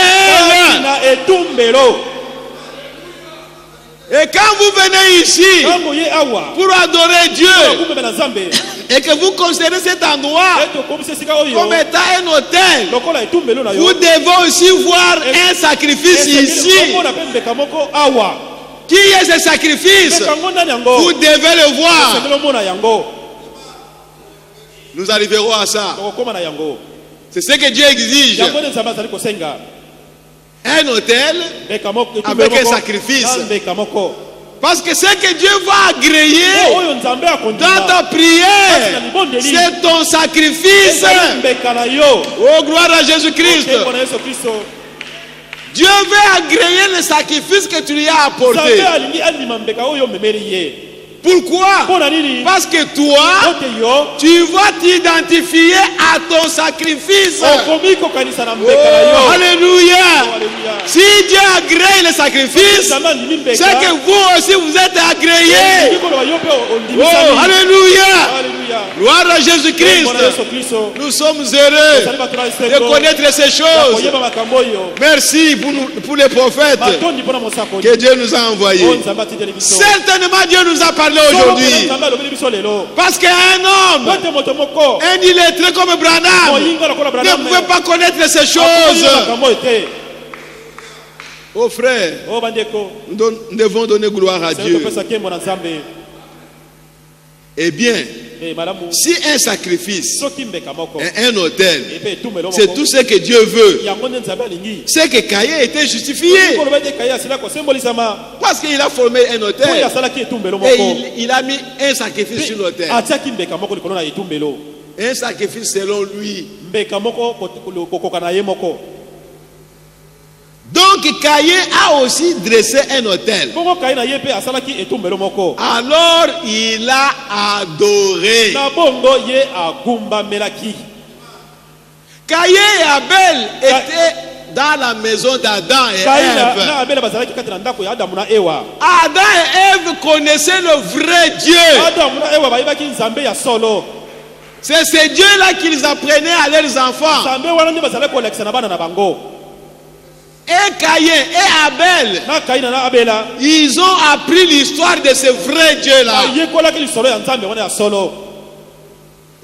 Et quand vous venez ici pour adorer Dieu et que vous considérez cet endroit comme étant un autel, vous devez aussi voir un sacrifice ici. Qui est ce sacrifice? Vous devez le voir. Nous arriverons à ça. C'est ce que Dieu exige. Un autel avec un sacrifice. Parce que ce que Dieu va agréer dans ta prière, c'est ton sacrifice. Oh, gloire à Jésus-Christ. Dieu veut agréer le sacrifice que tu lui as apporté. Pourquoi? Parce que toi, tu vas t'identifier à ton sacrifice. Oh, alléluia. Si Dieu agrée le sacrifice, c'est que vous aussi vous êtes agréés. Oh, alléluia. Gloire à Jésus-Christ. Nous sommes heureux de connaître ces choses. Merci pour les prophètes que Dieu nous a envoyés. Certainement Dieu nous a parlé aujourd'hui. Parce qu'un homme, un illettré comme Branham, ne pouvait pas connaître ces choses. Oh frère, nous devons donner gloire à Dieu. Eh bien, si un sacrifice, un autel, c'est tout ce que Dieu veut, c'est que Caïn était justifié. Parce qu'il a formé un autel et il a mis un sacrifice sur l'autel. Un sacrifice selon lui. Donc Caïn a aussi dressé un autel. Alors il a adoré. Caïn et Abel étaient dans la maison d'Adam et Ève. Adam et Ève connaissaient le vrai Dieu. C'est ce Dieu-là qu'ils apprenaient à leurs enfants. Et Caïn et Abel, ils ont appris l'histoire de ce vrai Dieu-là.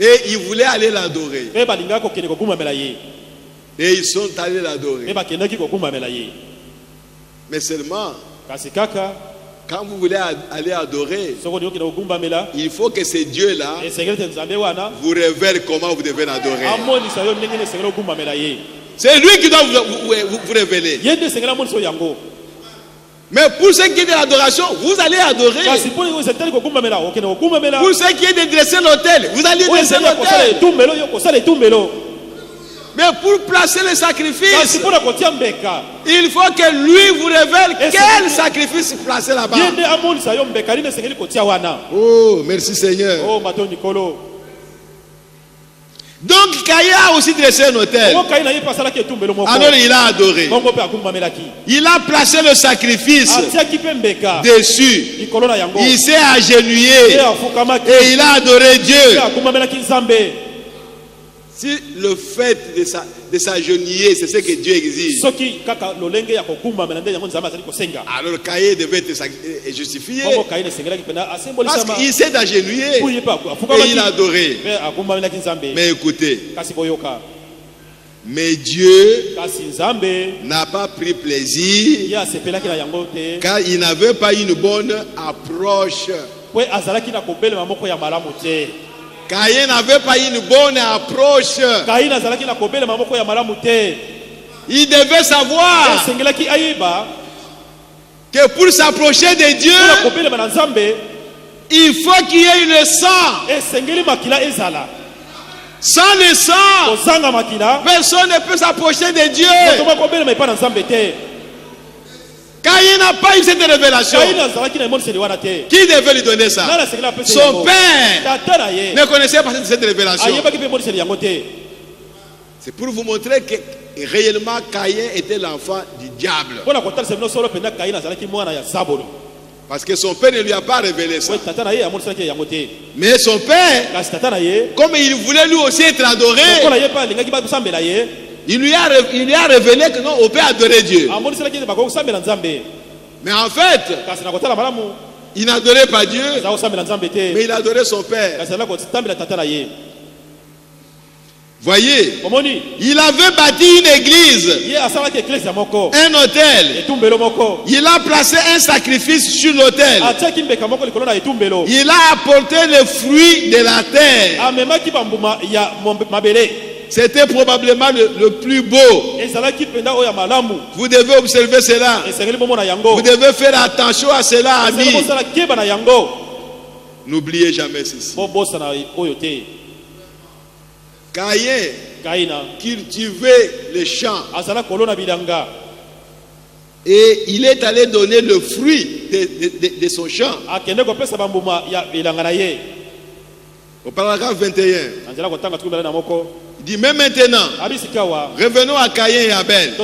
Et ils voulaient aller l'adorer. Et ils sont allés l'adorer. Mais seulement, Quand vous voulez aller adorer, il faut que ces dieux-là vous révèlent comment vous devez adorer. C'est lui qui doit vous révéler. Mais pour ce qui est de l'adoration, vous allez adorer. Pour ce qui est de dresser l'autel, vous allez dresser l'autel. Mais pour placer le sacrifice, il faut que lui vous révèle quel sacrifice placer là-bas. Oh, merci Seigneur. Donc Caïn a aussi dressé un autel. Alors il a adoré. Il a placé le sacrifice dessus. Il s'est agenouillé et il a adoré Dieu. Si le fait de s'agenouiller, c'est ce que Dieu exige, alors Caïn devait être justifié. Parce qu'il s'est agenouillé et il a adoré. Mais écoutez, mais Dieu n'a pas pris plaisir car il n'avait pas une bonne approche. Caïn n'avait pas une bonne approche. Il devait savoir que pour s'approcher de Dieu, il faut qu'il y ait le sang. Sans le sang, personne ne peut s'approcher de Dieu. Caïn n'a pas eu cette révélation. Qui devait lui donner ça? Son père ne connaissait pas cette révélation. C'est pour vous montrer que réellement Caïn était l'enfant du diable. Parce que son père ne lui a pas révélé ça. Mais son père, comme il voulait lui aussi être adoré, il lui a révélé que non, on peut adorer Dieu. Mais en fait, il n'adorait pas Dieu, mais il adorait son père. Voyez, il avait bâti une église, un autel. Il a placé un sacrifice sur l'autel. Il a apporté les fruits de la terre. C'était probablement le plus beau. Vous devez observer cela. Vous devez faire attention à cela, amis. N'oubliez jamais ceci. Caïn cultivait les champs. Et il est allé donner le fruit de son champ. Au paragraphe 21. Il dit, mais maintenant, revenons à Caïn et Abel.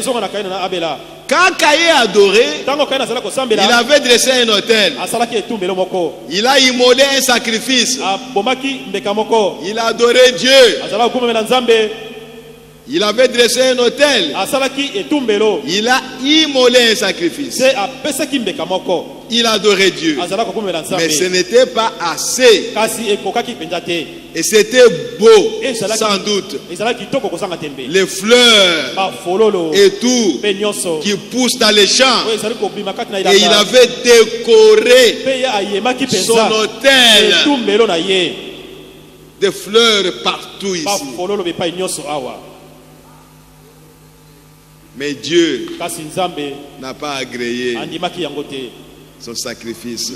Quand Caïn a adoré, il avait dressé un autel. Il a immolé un sacrifice. Il a adoré Dieu. Il avait dressé un autel. Il a immolé un sacrifice. Il a adoré Dieu. Mais ce n'était pas assez. Et c'était beau, sans doute. Les fleurs et tout qui poussent dans les champs. Et il avait décoré son autel de fleurs partout ici. Mais Dieu n'a pas agréé son sacrifice.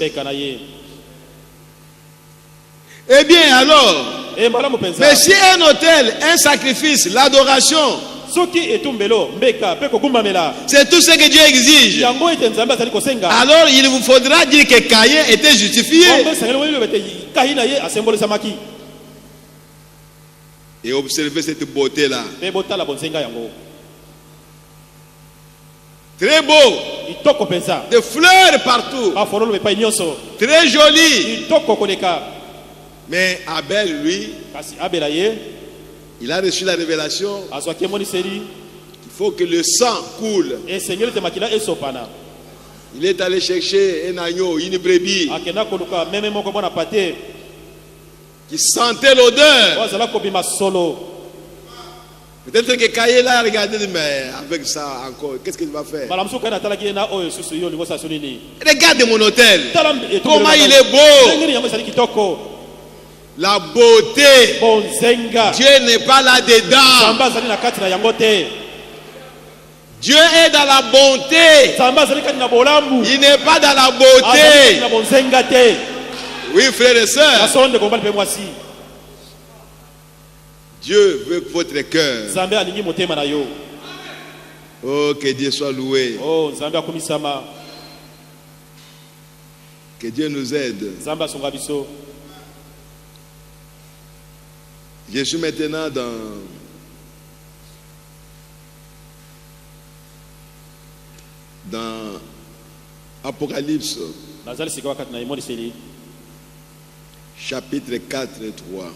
Eh bien alors, mais si un autel, un sacrifice, l'adoration, c'est tout ce que Dieu exige, alors il vous faudra dire que Caïn était justifié. Et observez cette beauté-là. Très beau. Des fleurs partout. Très joli. Mais Abel, lui, il a reçu la révélation. Il faut que le sang coule. Il est allé chercher un agneau, une brebis qui sentait l'odeur. Peut-être que Caïn a regardé, mais avec ça encore, qu'est-ce qu'il va faire? Regarde mon hôtel. Comment il est beau. La beauté. Dieu n'est pas là-dedans. Dieu est dans la bonté. Il n'est pas dans la beauté. Oui, frères et sœurs. Dieu veut votre cœur. Oh, que Dieu soit loué. Que Dieu nous aide. Je suis maintenant dans Apocalypse, chapitre 4 et 3.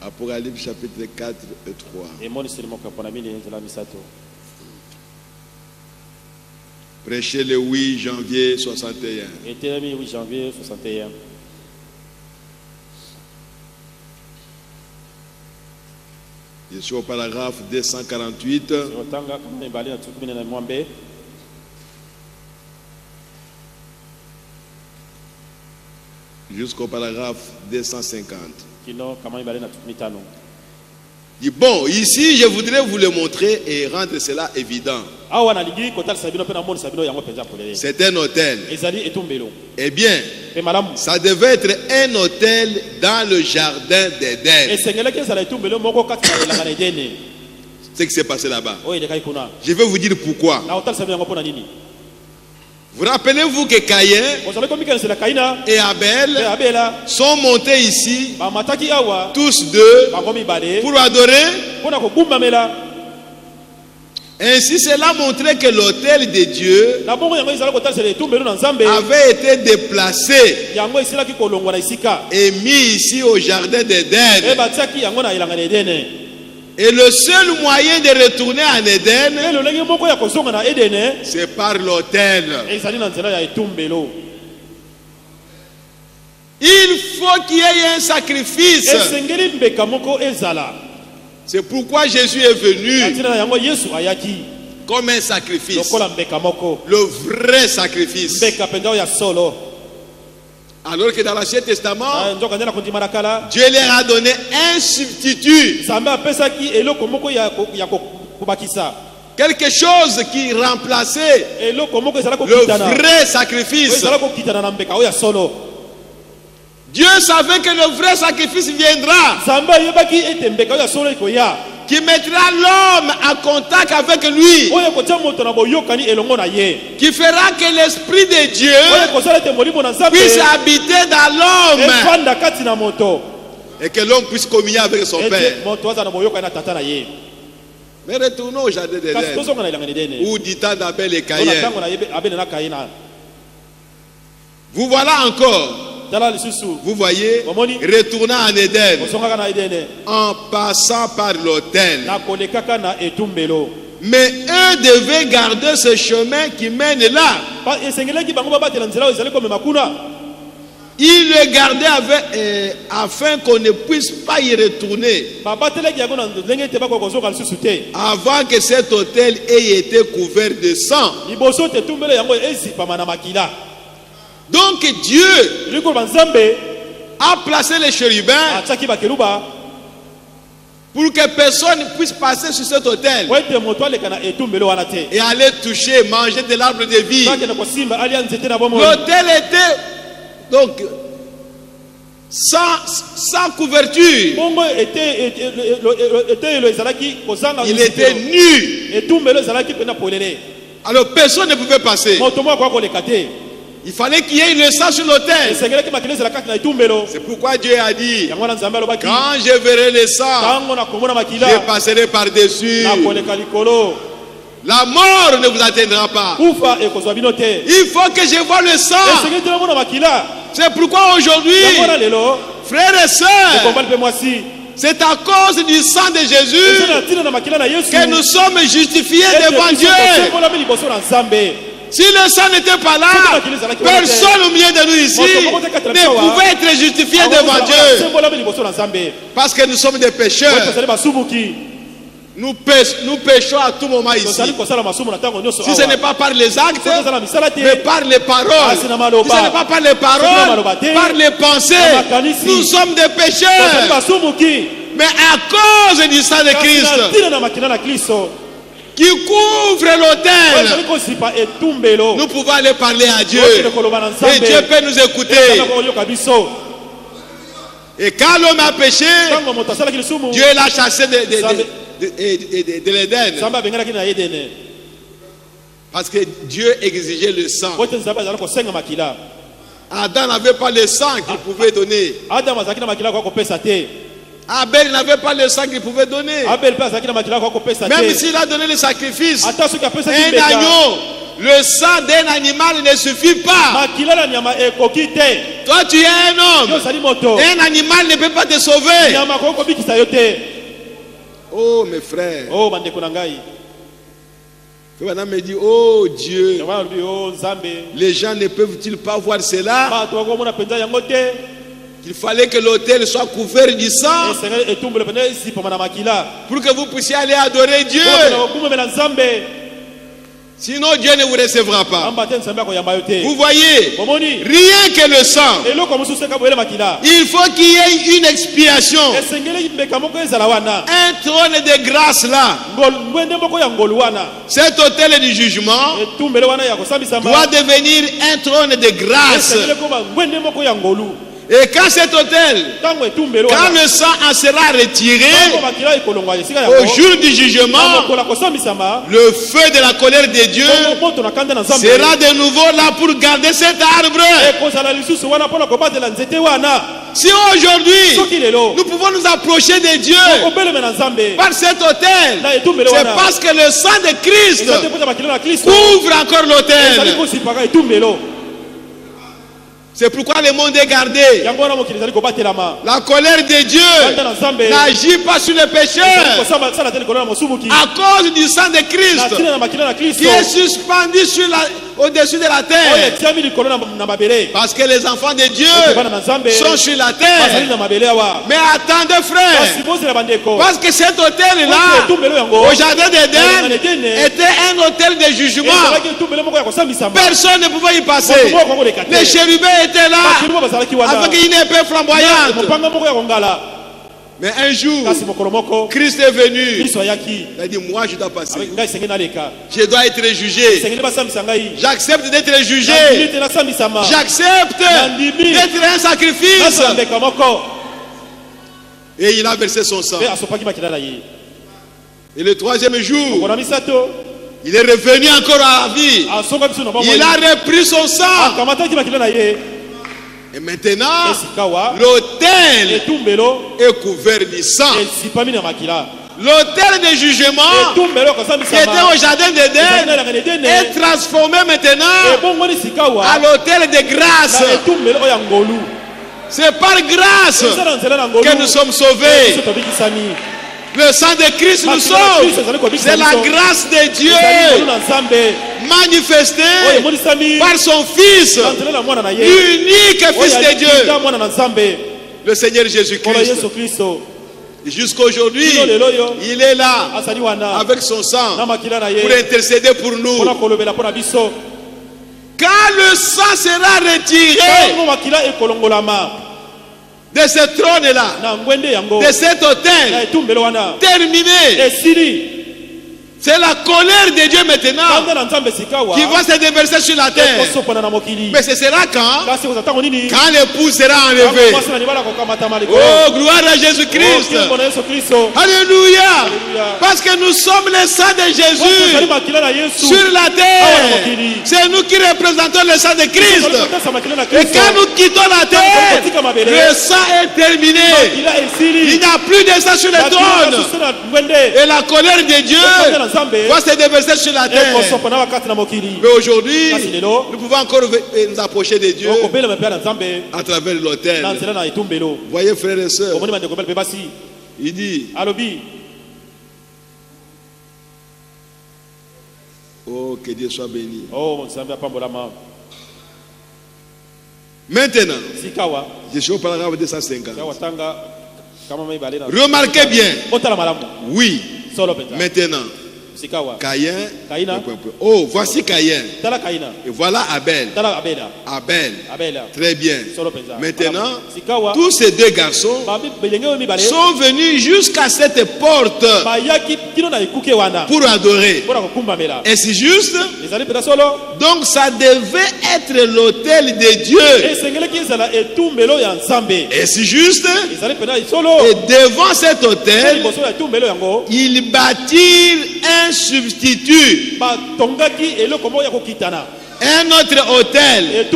Apocalypse chapitre 4 et 3. Prêché le 8 janvier 61. Je suis au paragraphe 248. Jusqu'au paragraphe 250. Dit, bon, ici je voudrais vous le montrer et rendre cela évident. C'est un hôtel. Eh bien, ça devait être un hôtel dans le jardin d'Éden. C'est ce qui s'est passé là-bas. Je vais vous dire pourquoi. Vous rappelez-vous que Caïn et Abel sont montés ici, tous deux, pour adorer. Ainsi, cela montrait que l'autel de Dieu avait été déplacé et mis ici au jardin d'Éden. Et le seul moyen de retourner en Éden, c'est par l'autel. Il faut qu'il y ait un sacrifice. C'est pourquoi Jésus est venu comme un sacrifice. Le vrai sacrifice. Alors que dans l'Ancien Testament, Dieu leur a donné un substitut. Quelque chose qui remplaçait le vrai sacrifice. Dieu savait que le vrai sacrifice viendra, qui mettra l'homme en contact avec lui, qui fera que l'Esprit de Dieu puisse habiter dans l'homme et que l'homme puisse communier avec son Père. Mais retournons au jardin d'Éden, où du temps d'Abel et Caïn. Vous voilà encore. Vous voyez, retournant en Éden, en passant par l'autel. Mais eux devaient garder ce chemin qui mène là. Ils le gardaient afin qu'on ne puisse pas y retourner, avant que cet autel ait été couvert de sang. Donc Dieu a placé les chérubins pour que personne ne puisse passer sur cet autel et aller toucher, manger de l'arbre de vie. L'autel était donc sans couverture. Il était nu. Alors personne ne pouvait passer. Il fallait qu'il y ait le sang sur l'autel. C'est pourquoi Dieu a dit, quand je verrai le sang, je passerai par-dessus. La mort ne vous atteindra pas. Il faut que je vois le sang. C'est pourquoi aujourd'hui, frères et sœurs, c'est à cause du sang de Jésus que nous sommes justifiés devant Dieu. Si le sang n'était pas là, personne au milieu de nous ici ne pouvait être justifié devant Dieu. Parce que nous sommes des pécheurs. Nous péchons à tout moment ici. Si ce n'est pas par les actes, mais par les paroles. Si ce n'est pas par les paroles, par les pensées, nous sommes des pécheurs. Mais à cause du sang de Christ qui couvre l'autel, nous pouvons aller parler à Dieu. Et Dieu peut nous écouter. Et quand l'homme a péché, Dieu l'a chassé de l'Éden. Parce que Dieu exigeait le sang. Adam n'avait pas le sang qu'il pouvait donner. Abel n'avait pas le sang qu'il pouvait donner. Même s'il a donné le sacrifice, un agneau, le sang d'un animal ne suffit pas. Toi tu es un homme. Un animal ne peut pas te sauver. Oh mes frères. Maintenant me dit, oh Dieu, les gens ne peuvent-ils pas voir cela? Il fallait que l'autel soit couvert du sang pour que vous puissiez aller adorer Dieu. Sinon Dieu ne vous recevra pas. Vous voyez, rien que le sang. Il faut qu'il y ait une expiation. Un trône de grâce là. Cet autel du jugement doit devenir un trône de grâce. Et quand cet autel, quand le sang en sera retiré, au jour du jugement, le feu de la colère de Dieu sera de nouveau là pour garder cet arbre. Si aujourd'hui nous pouvons nous approcher de Dieu par cet autel, c'est parce que le sang de Christ couvre encore l'autel. C'est pourquoi le monde est gardé. La colère de Dieu n'agit pas sur les pécheurs à cause du sang de Christ qui est suspendu au-dessus de la terre. Parce que les enfants de Dieu sont sur la terre. Mais attendez frère, parce que cet hôtel-là au jardin d'Éden était un hôtel de jugement. Personne ne pouvait y passer. Les chérubins étaient là avec une épée flamboyante. Mais un jour, Christ est venu. Il a dit, moi je dois passer. Je dois être jugé. J'accepte d'être jugé. J'accepte d'être un sacrifice. Et il a versé son sang. Et le troisième jour, il est revenu encore à la vie. Il a repris son sang. Et maintenant, l'autel est couvert du sang. L'autel de jugement qui était au jardin d'Éden est transformé maintenant à l'autel de grâce. C'est par grâce que nous sommes sauvés. Le sang de Christ nous sauve. C'est la grâce de Dieu manifestée par son Fils, l'unique Fils de Dieu, le Seigneur Jésus-Christ. Jusqu'à aujourd'hui, il est là avec son sang pour intercéder pour nous. Quand le sang sera retiré de ce trône-là, de cet autel, terminé, c'est la colère de Dieu maintenant qui va se déverser sur la terre. Mais ce sera quand l'époux sera enlevé. Oh, gloire à Jésus-Christ. Alléluia. Parce que nous sommes le sang de Jésus sur la terre. C'est nous qui représentons le sang de Christ. Et quand nous quittons la terre, le sang est terminé. Il n'y a plus de sang sur le trône. Et la colère de Dieu va se déverser sur la terre. Mais aujourd'hui, nous pouvons encore nous approcher de Dieu à travers l'autel. Voyez frères et sœurs, il dit, Oh, que Dieu soit béni. Oh, Nzambe apambolama. Maintenant, Sikawa. je suis au paragraphe 250. Kawatanga kama maibale na. Remarquez bien. Otala malamu. Oui. Solo peta. Maintenant. Sikawa. Caïn. Kaina. Oh, voici Caïn. Tala Kaina. Et voilà Abel. Tala Abela. Abel. Abela. Très bien. Solo peta. Maintenant, Sikawa. tous ces deux garçons sont venus jusqu'à cette porte pour adorer. Et c'est juste. Donc ça devait être l'autel de Dieu. Et c'est juste. Et devant cet autel, ils bâtirent un substitut. Un autre autel.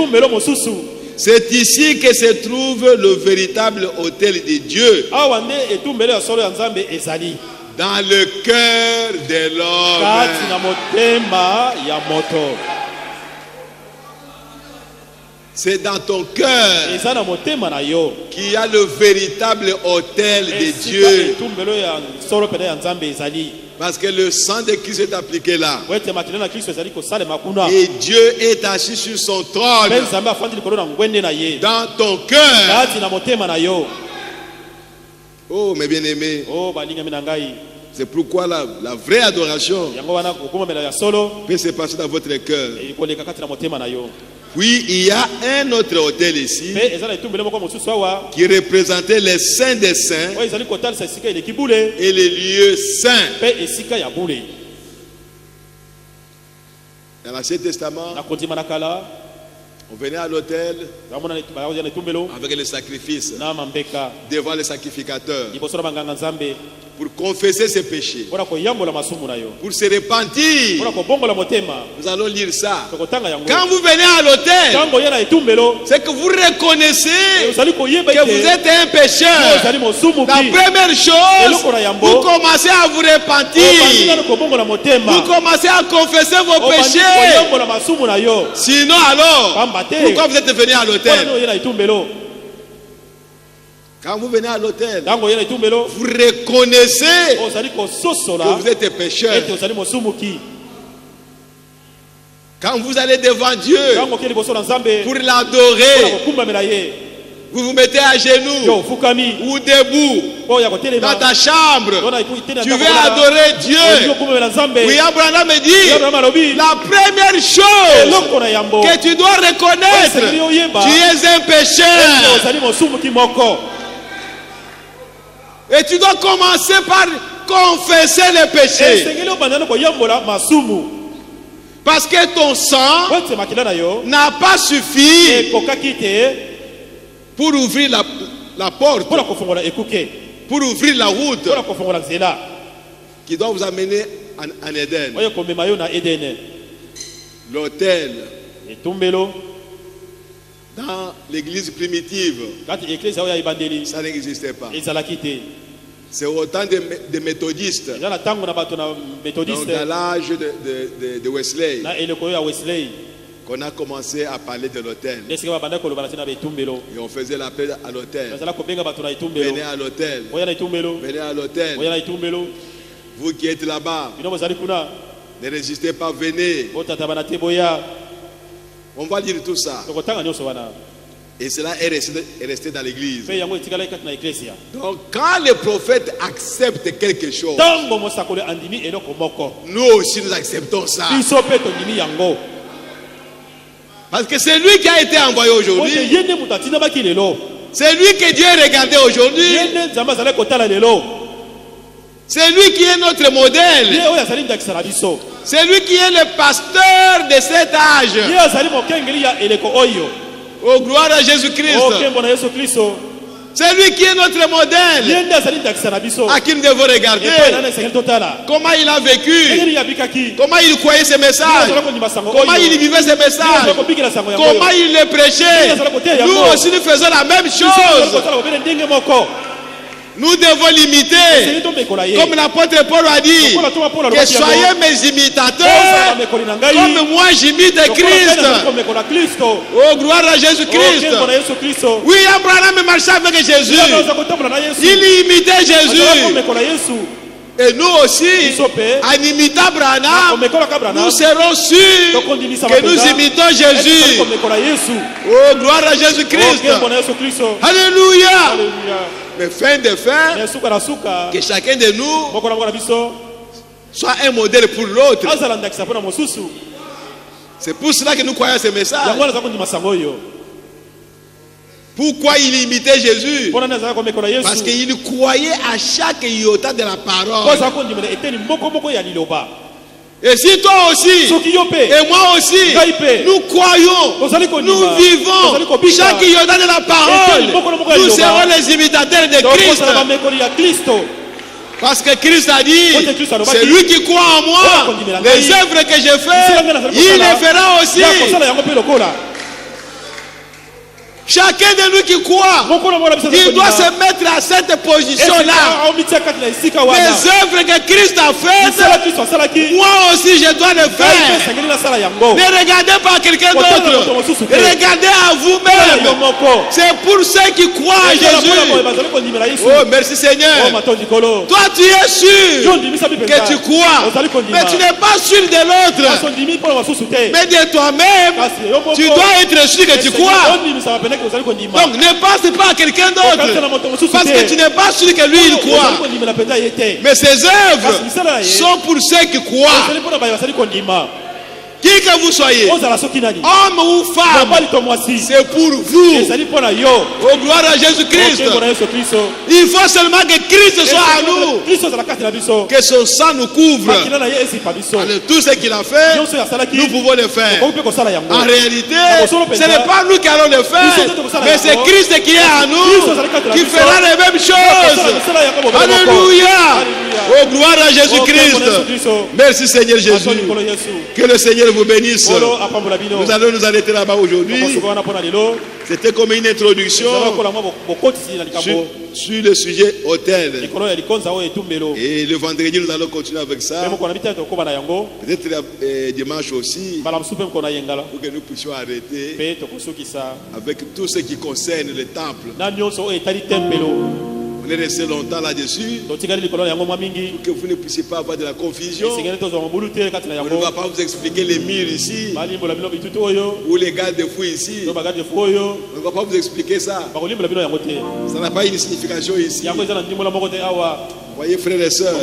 C'est ici que se trouve le véritable autel de Dieu. Dans le cœur de l'homme. C'est dans ton cœur qu'il y a le véritable autel de Dieu. Parce que le sang de Christ est appliqué là. Et Dieu est assis sur son trône. Dans ton cœur. Oh, mes bien-aimés. C'est pourquoi la vraie adoration peut se passer dans votre cœur. Puis il y a un autre autel ici qui représentait les saints des saints et les lieux saints. Dans l'Ancien Testament, on venait à l'autel avec les sacrifices devant les sacrificateurs pour confesser ses péchés, pour se repentir. Nous allons lire ça. Quand vous venez à l'autel, c'est que vous reconnaissez que vous êtes un pécheur. La première chose, vous commencez à vous repentir. Vous commencez à confesser vos péchés. Sinon alors, pourquoi vous êtes venu à l'autel? Quand vous venez à l'autel, vous reconnaissez que vous êtes pécheur. Quand vous allez devant Dieu pour l'adorer, vous vous mettez à genoux ou debout dans ta chambre. Tu veux adorer Dieu. William Branham me dit, la première chose que tu dois reconnaître, tu es un pécheur. Et tu dois commencer par confesser les péchés. Parce que ton sang n'a pas suffi pour ouvrir la porte, pour ouvrir la route qui doit vous amener en Éden. L'autel dans l'église primitive, ça n'existait pas. C'est autant de méthodistes. Donc à l'âge de Wesley qu'on a commencé à parler de l'autel. Et on faisait l'appel à l'autel. Venez à l'autel. Venez à l'autel. Vous qui êtes là-bas, ne résistez pas, venez. On va dire tout ça. Et cela est resté dans l'église. Donc quand le prophète accepte quelque chose, nous aussi nous acceptons ça. Parce que c'est lui qui a été envoyé aujourd'hui. C'est lui que Dieu a regardé aujourd'hui. C'est lui qui est notre modèle. C'est lui qui est le pasteur de cet âge. Oh, gloire à Jésus-Christ. C'est lui qui est notre modèle. À qui nous devons regarder. Comment il a vécu. Comment il croyait ses messages. Comment il vivait ses messages. Comment il les prêchait. Nous aussi nous faisons la même chose. Nous devons l'imiter. Comme l'apôtre Paul a dit, que soyez mes imitateurs, comme moi j'imite Christ. Oh, gloire à Jésus-Christ. William Branham marchait avec Jésus. Il imitait Jésus. Et nous aussi, en imitant Branham, nous serons sûrs que nous imitons Jésus. Oh, gloire à Jésus-Christ. Alléluia. Mais fin de fin, que chacun de nous soit un modèle pour l'autre. C'est pour cela que nous croyons ce message. Pourquoi il imitait Jésus? Parce qu'il croyait à chaque iota de la parole. Et si toi aussi, et moi aussi, nous croyons, nous vivons chaque iota de la parole, nous serons les imitateurs de Christ. Parce que Christ a dit, c'est lui qui croit en moi, les œuvres que je fais, il les fera aussi. Chacun de nous qui croit, il doit se mettre à cette position-là. Les œuvres que Christ a faites, moi aussi je dois les faire. Ne regardez pas à quelqu'un d'autre. Regardez à vous-même. C'est pour ceux qui croient à Jésus. Oh, merci Seigneur. Toi, tu es sûr que tu crois, mais tu n'es pas sûr de l'autre. Mais de toi-même, tu dois être sûr que tu crois. Donc ne pense pas à quelqu'un d'autre, parce que tu n'es pas sûr que lui il croit. Mais ces œuvres sont pour ceux qui croient. Qui que vous soyez, homme ou femme, c'est pour vous. Oh, gloire à Jésus-Christ. Il faut seulement que Christ soit à nous, que son sang nous couvre. Alors, tout ce qu'il a fait, nous pouvons le faire. En réalité, ce n'est pas nous qui allons le faire, mais c'est Christ qui est à nous, qui fera les mêmes choses. Alléluia. Oh, gloire à Jésus-Christ. Merci Seigneur Jésus. Que le Seigneur vous bénisse. Nous allons nous arrêter là-bas aujourd'hui. C'était comme une introduction sur le sujet hôtel. Et le vendredi, nous allons continuer avec ça. Peut-être dimanche aussi, pour que nous puissions arrêter avec tout ce qui concerne le temple. On est resté longtemps là-dessus pour que vous ne puissiez pas avoir de la confusion. On ne va pas vous expliquer les murs ici ou les garde-fous ici. On ne va pas vous expliquer ça. Ça n'a pas une signification ici. Voyez frères et sœurs,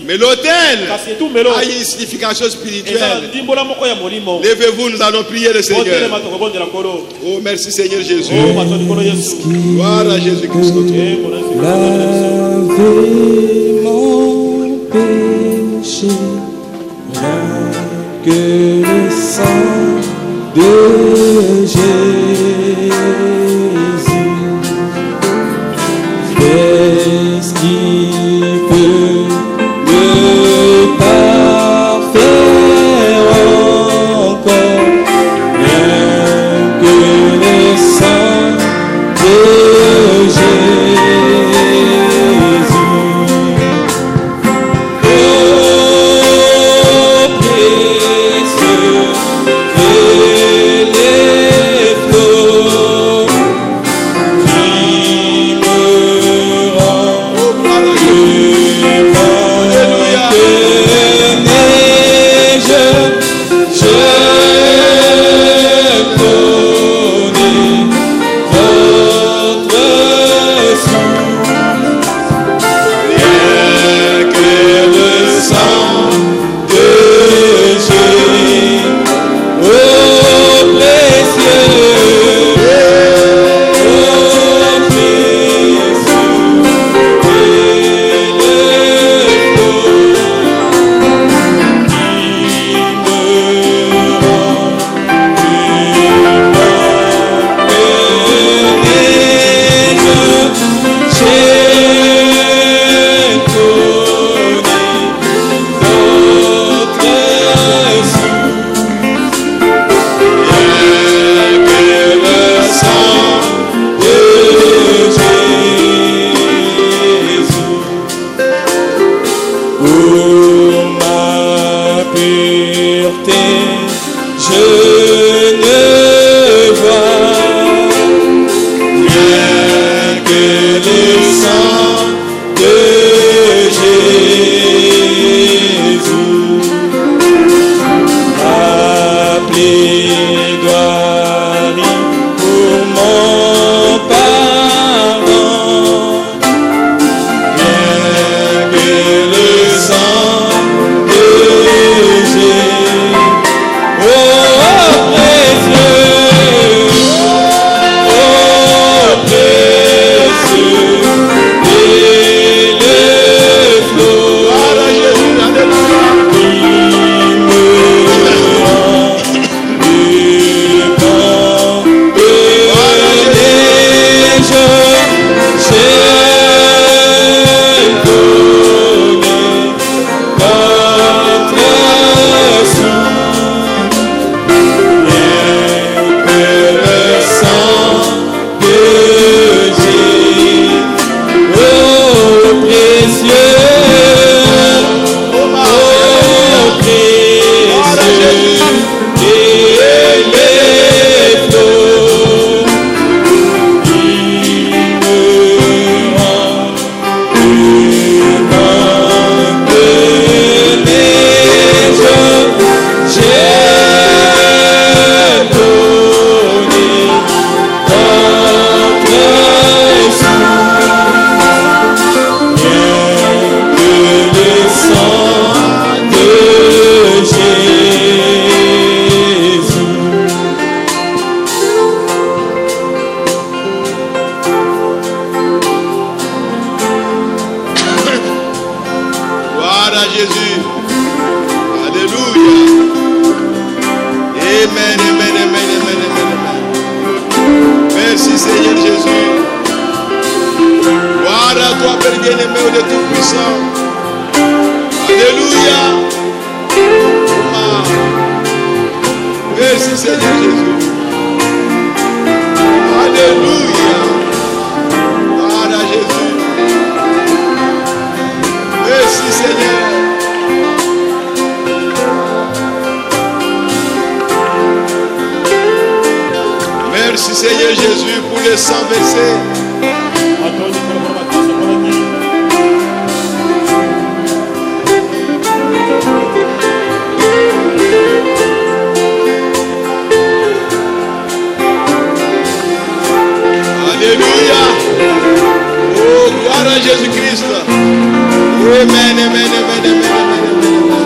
mais l'autel a une signification spirituelle. Levez-vous, nous allons prier le Seigneur. Oh merci Seigneur Jésus. Gloire à Jésus-Christ. Lavez mon péché, rien que le sang de Jésus. Qu'est-ce qui peut me parfaire encore? Rien que le sang de Jésus. Oh, précieux que les flots qui me rendent Jésus. Alléluia. Amen, amen, amen, amen, amen, amen. Merci Seigneur Jésus. Gloire à toi, Père bien-aimé de Tout-Puissant. Alléluia. Merci Seigneur Jésus. Alléluia. Gloire à Jésus. Merci Seigneur. Merci Seigneur Jésus pour le sang versé. Alléluia. Oh, gloire à Jésus-Christ. Amen, amen, amen, amen, amen, amen.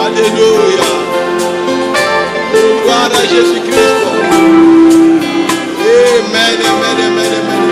Alléluia. Gloire à Jésus-Christ. Amen, amen, amen, amen.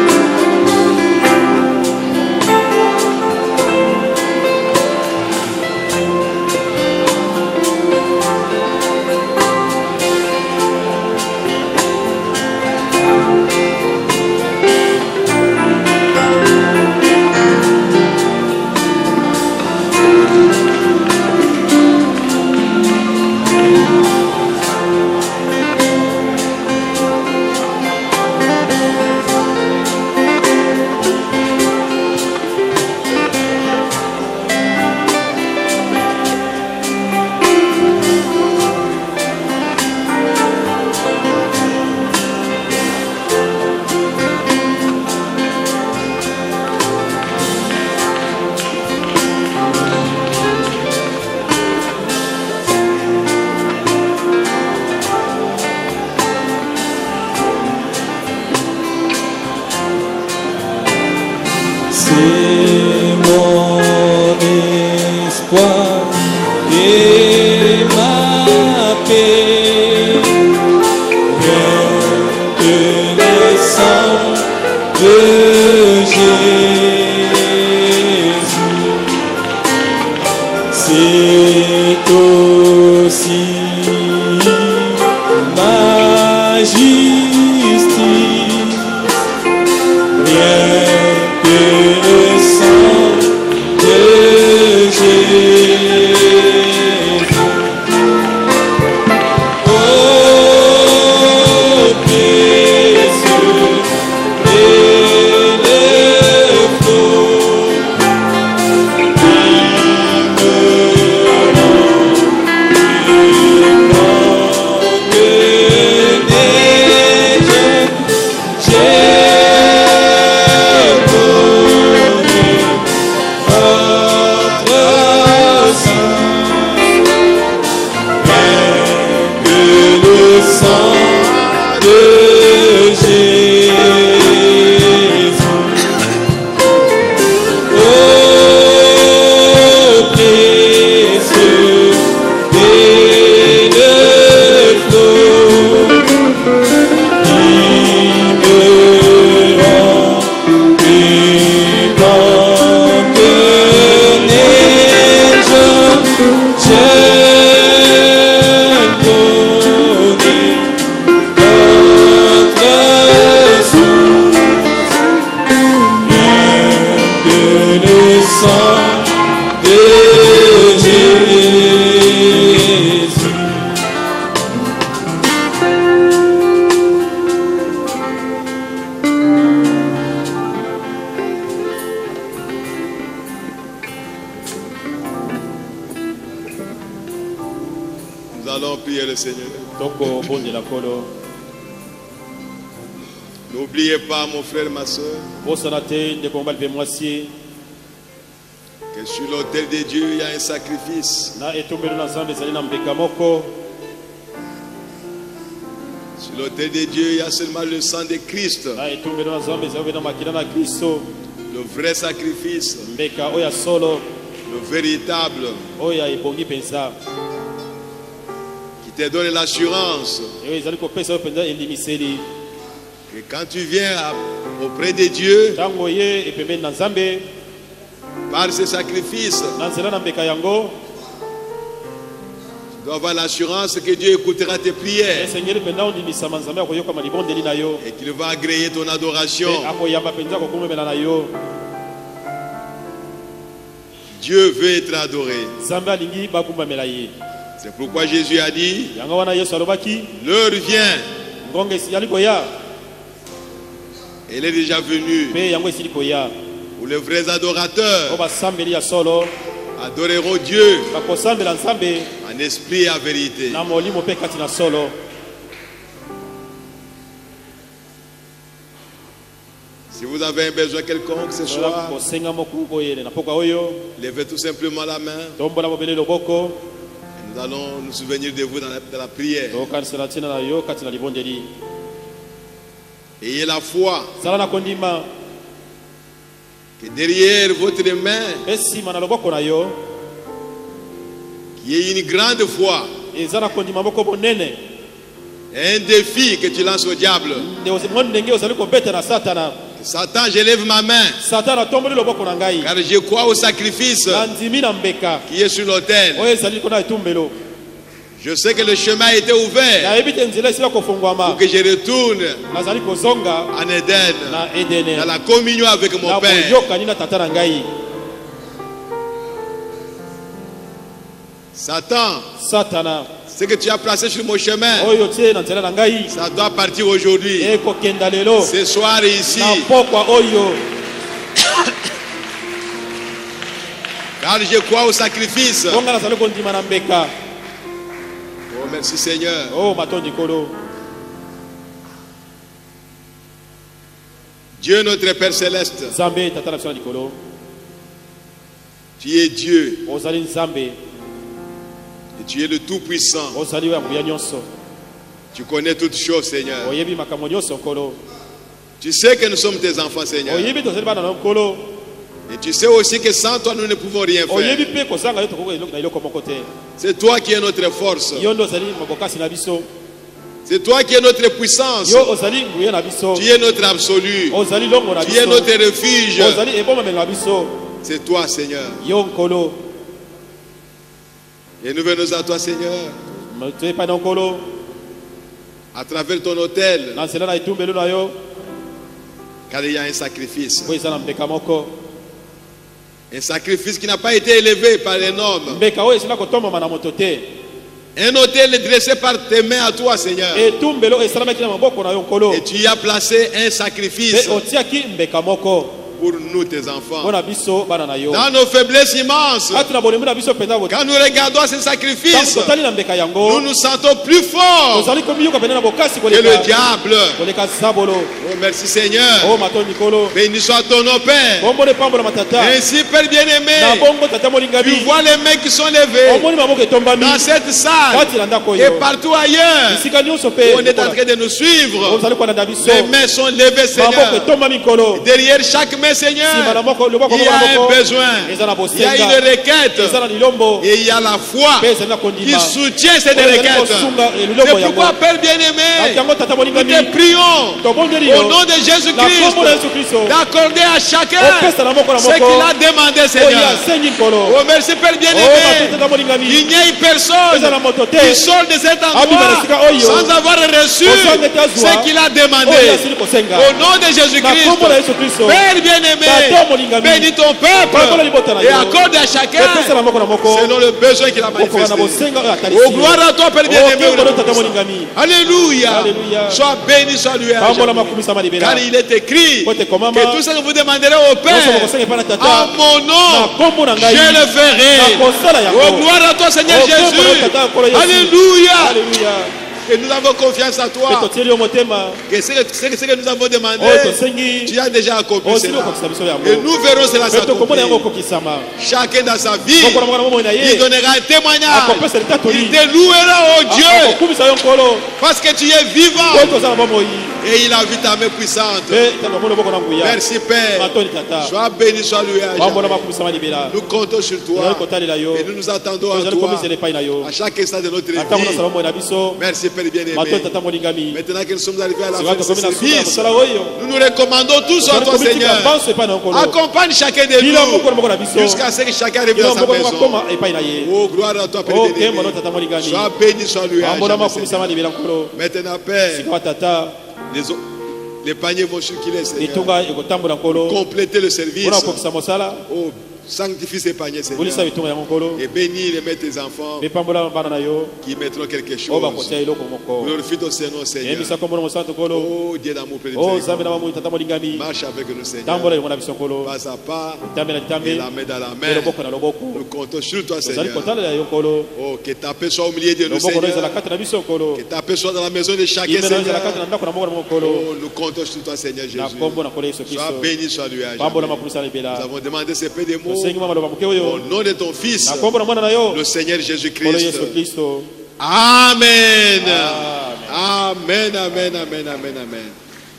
N'oubliez pas, mon frère, ma soeur, que sur l'autel de Dieu, il y a un sacrifice. Sur l'autel de Dieu, il y a seulement le sang de Christ. Le vrai sacrifice. Le véritable. te donne l'assurance que quand tu viens auprès de Dieu, par ce sacrifice, tu dois avoir l'assurance que Dieu écoutera tes prières et qu'il va agréer ton adoration. Dieu veut être adoré. C'est pourquoi Jésus a dit, l'heure vient. Elle est déjà venue où les vrais adorateurs adoreront Dieu en esprit et en vérité. Si vous avez un besoin quelconque ce soir, levez tout simplement la main et nous allons nous souvenir de vous dans la prière. Ayez la foi que derrière votre main, qu'il y ait une grande foi, un défi que tu lances au diable. Satan, je lève ma main, car je crois au sacrifice qui est sur l'autel. Je sais que le chemin a été ouvert pour que je retourne en Éden, dans la communion avec mon Père. Satan, ce que tu as placé sur mon chemin, ça doit partir aujourd'hui. Ce soir ici. Car je crois au sacrifice. Oh, merci Seigneur. Dieu notre Père Céleste, tu es Dieu. Et tu es le Tout-Puissant. Tu connais toutes choses, Seigneur. Tu sais que nous sommes tes enfants, Seigneur. Et tu sais aussi que sans toi, nous ne pouvons rien faire. C'est toi qui es notre force. C'est toi qui es notre puissance. Tu es notre absolu. Tu es notre refuge. C'est toi, Seigneur. Et nous venons à toi, Seigneur, à travers ton autel, car il y a un sacrifice. Un sacrifice qui n'a pas été élevé par les hommes. Un autel dressé par tes mains à toi, Seigneur. Et tu y as placé un sacrifice pour nous, tes enfants. Dans nos faiblesses immenses, quand nous regardons ces sacrifices, nous nous sentons plus forts que le diable. Oh, merci Seigneur. Béni soit ton nom, Père. Ainsi, Père bien-aimé, tu vois les mains qui sont levées dans cette salle et partout ailleurs. On est en train de nous suivre. Les mains sont levées, Seigneur. Derrière chaque main, Seigneur, il y a un besoin, il y a une requête et il y a la foi qui soutient cette requête. C'est pourquoi, Père bien-aimé, nous te prions au nom de Jésus-Christ d'accorder à chacun ce qu'il a demandé, Seigneur. Oh, merci, Père bien-aimé. Il n'y a personne qui sort de cet endroit sans avoir reçu ce qu'il a demandé. Au nom de Jésus-Christ, Père bien-aimé, bénis ton peuple et accorde à chacun selon le besoin qu'il a manifesté. Oh, gloire à toi, Père bien-aimé. Alléluia. Sois béni, sois loué. Car il est écrit que tout ce que vous demanderez au Père en mon nom, je le ferai. Oh, gloire à toi, Seigneur Jésus. Alléluia. Et nous avons confiance à toi. Et ce que nous avons demandé, tu as déjà accompli cela. Et nous verrons cela s'accomplir. Chacun dans sa vie, il donnera un témoignage. Il te louera, oh Dieu, parce que tu es vivant. Et il a vu ta main puissante. Merci Père. Sois béni, sois loué à jamais. Nous comptons sur toi. Et nous nous attendons à toi à chaque instant de notre vie. Merci Père bien-aimé. Maintenant que nous sommes arrivés à la fin de ce service, nous nous recommandons tous à toi Seigneur. Accompagne chacun de nous jusqu'à ce que chacun revienne à sa maison. Oh, gloire à toi Père bien-aimé. Sois béni, sois loué à jamais. Maintenant Père, les paniers vont circuler, Seigneur. Compléter le service. Oh, sanctifie ces paniers, Seigneur. Et bénis les maîtres tes enfants qui mettront quelque chose. Glorifie ton Seigneur, Seigneur. Oh, Dieu d'amour, marche avec nous, Seigneur. Pas à pas, et la main dans la main. Nous comptons sur toi, Seigneur. Oh, que ta paix soit au milieu de nous, Seigneur. Que ta paix soit dans la maison de chacun, Seigneur. Oh, nous comptons sur toi, Seigneur Jésus. Sois béni, sois loué à jamais. Nous avons demandé ces peu de mots au nom de ton Fils, le Seigneur Jésus-Christ. Amen. Amen, amen, amen, amen, amen.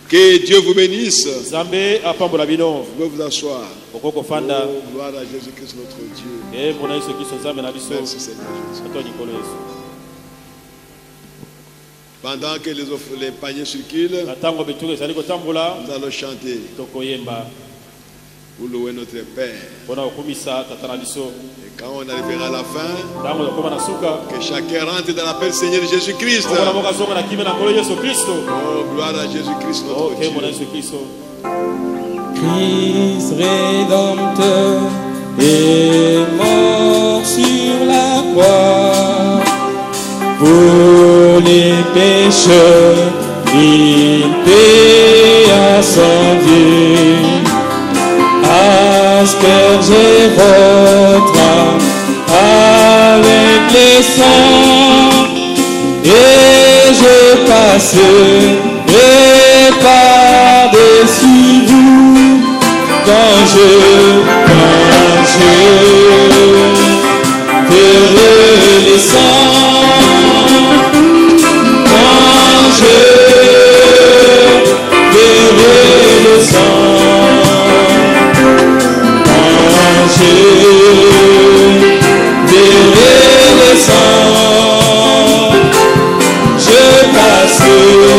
Que Dieu vous bénisse. Vous pouvez vous asseoir. Oh, gloire à Jésus-Christ notre Dieu. Merci Seigneur Jésus. Pendant que les paniers circulent, nous allons chanter pour louer notre Père. Et quand on arrivera à la fin, que chacun rentre dans la paix du Seigneur Jésus-Christ. Oh, gloire à Jésus-Christ notre Dieu. Christ rédempteur est mort sur la croix. Pour les pécheurs, il paya son Dieu. Aspergez votre âme avec les sangs, et je passerai par-dessus vous quand je ferai les sangs, quand je ferai les sangs, quand je verrai les sangs, je passerai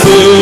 Dieu.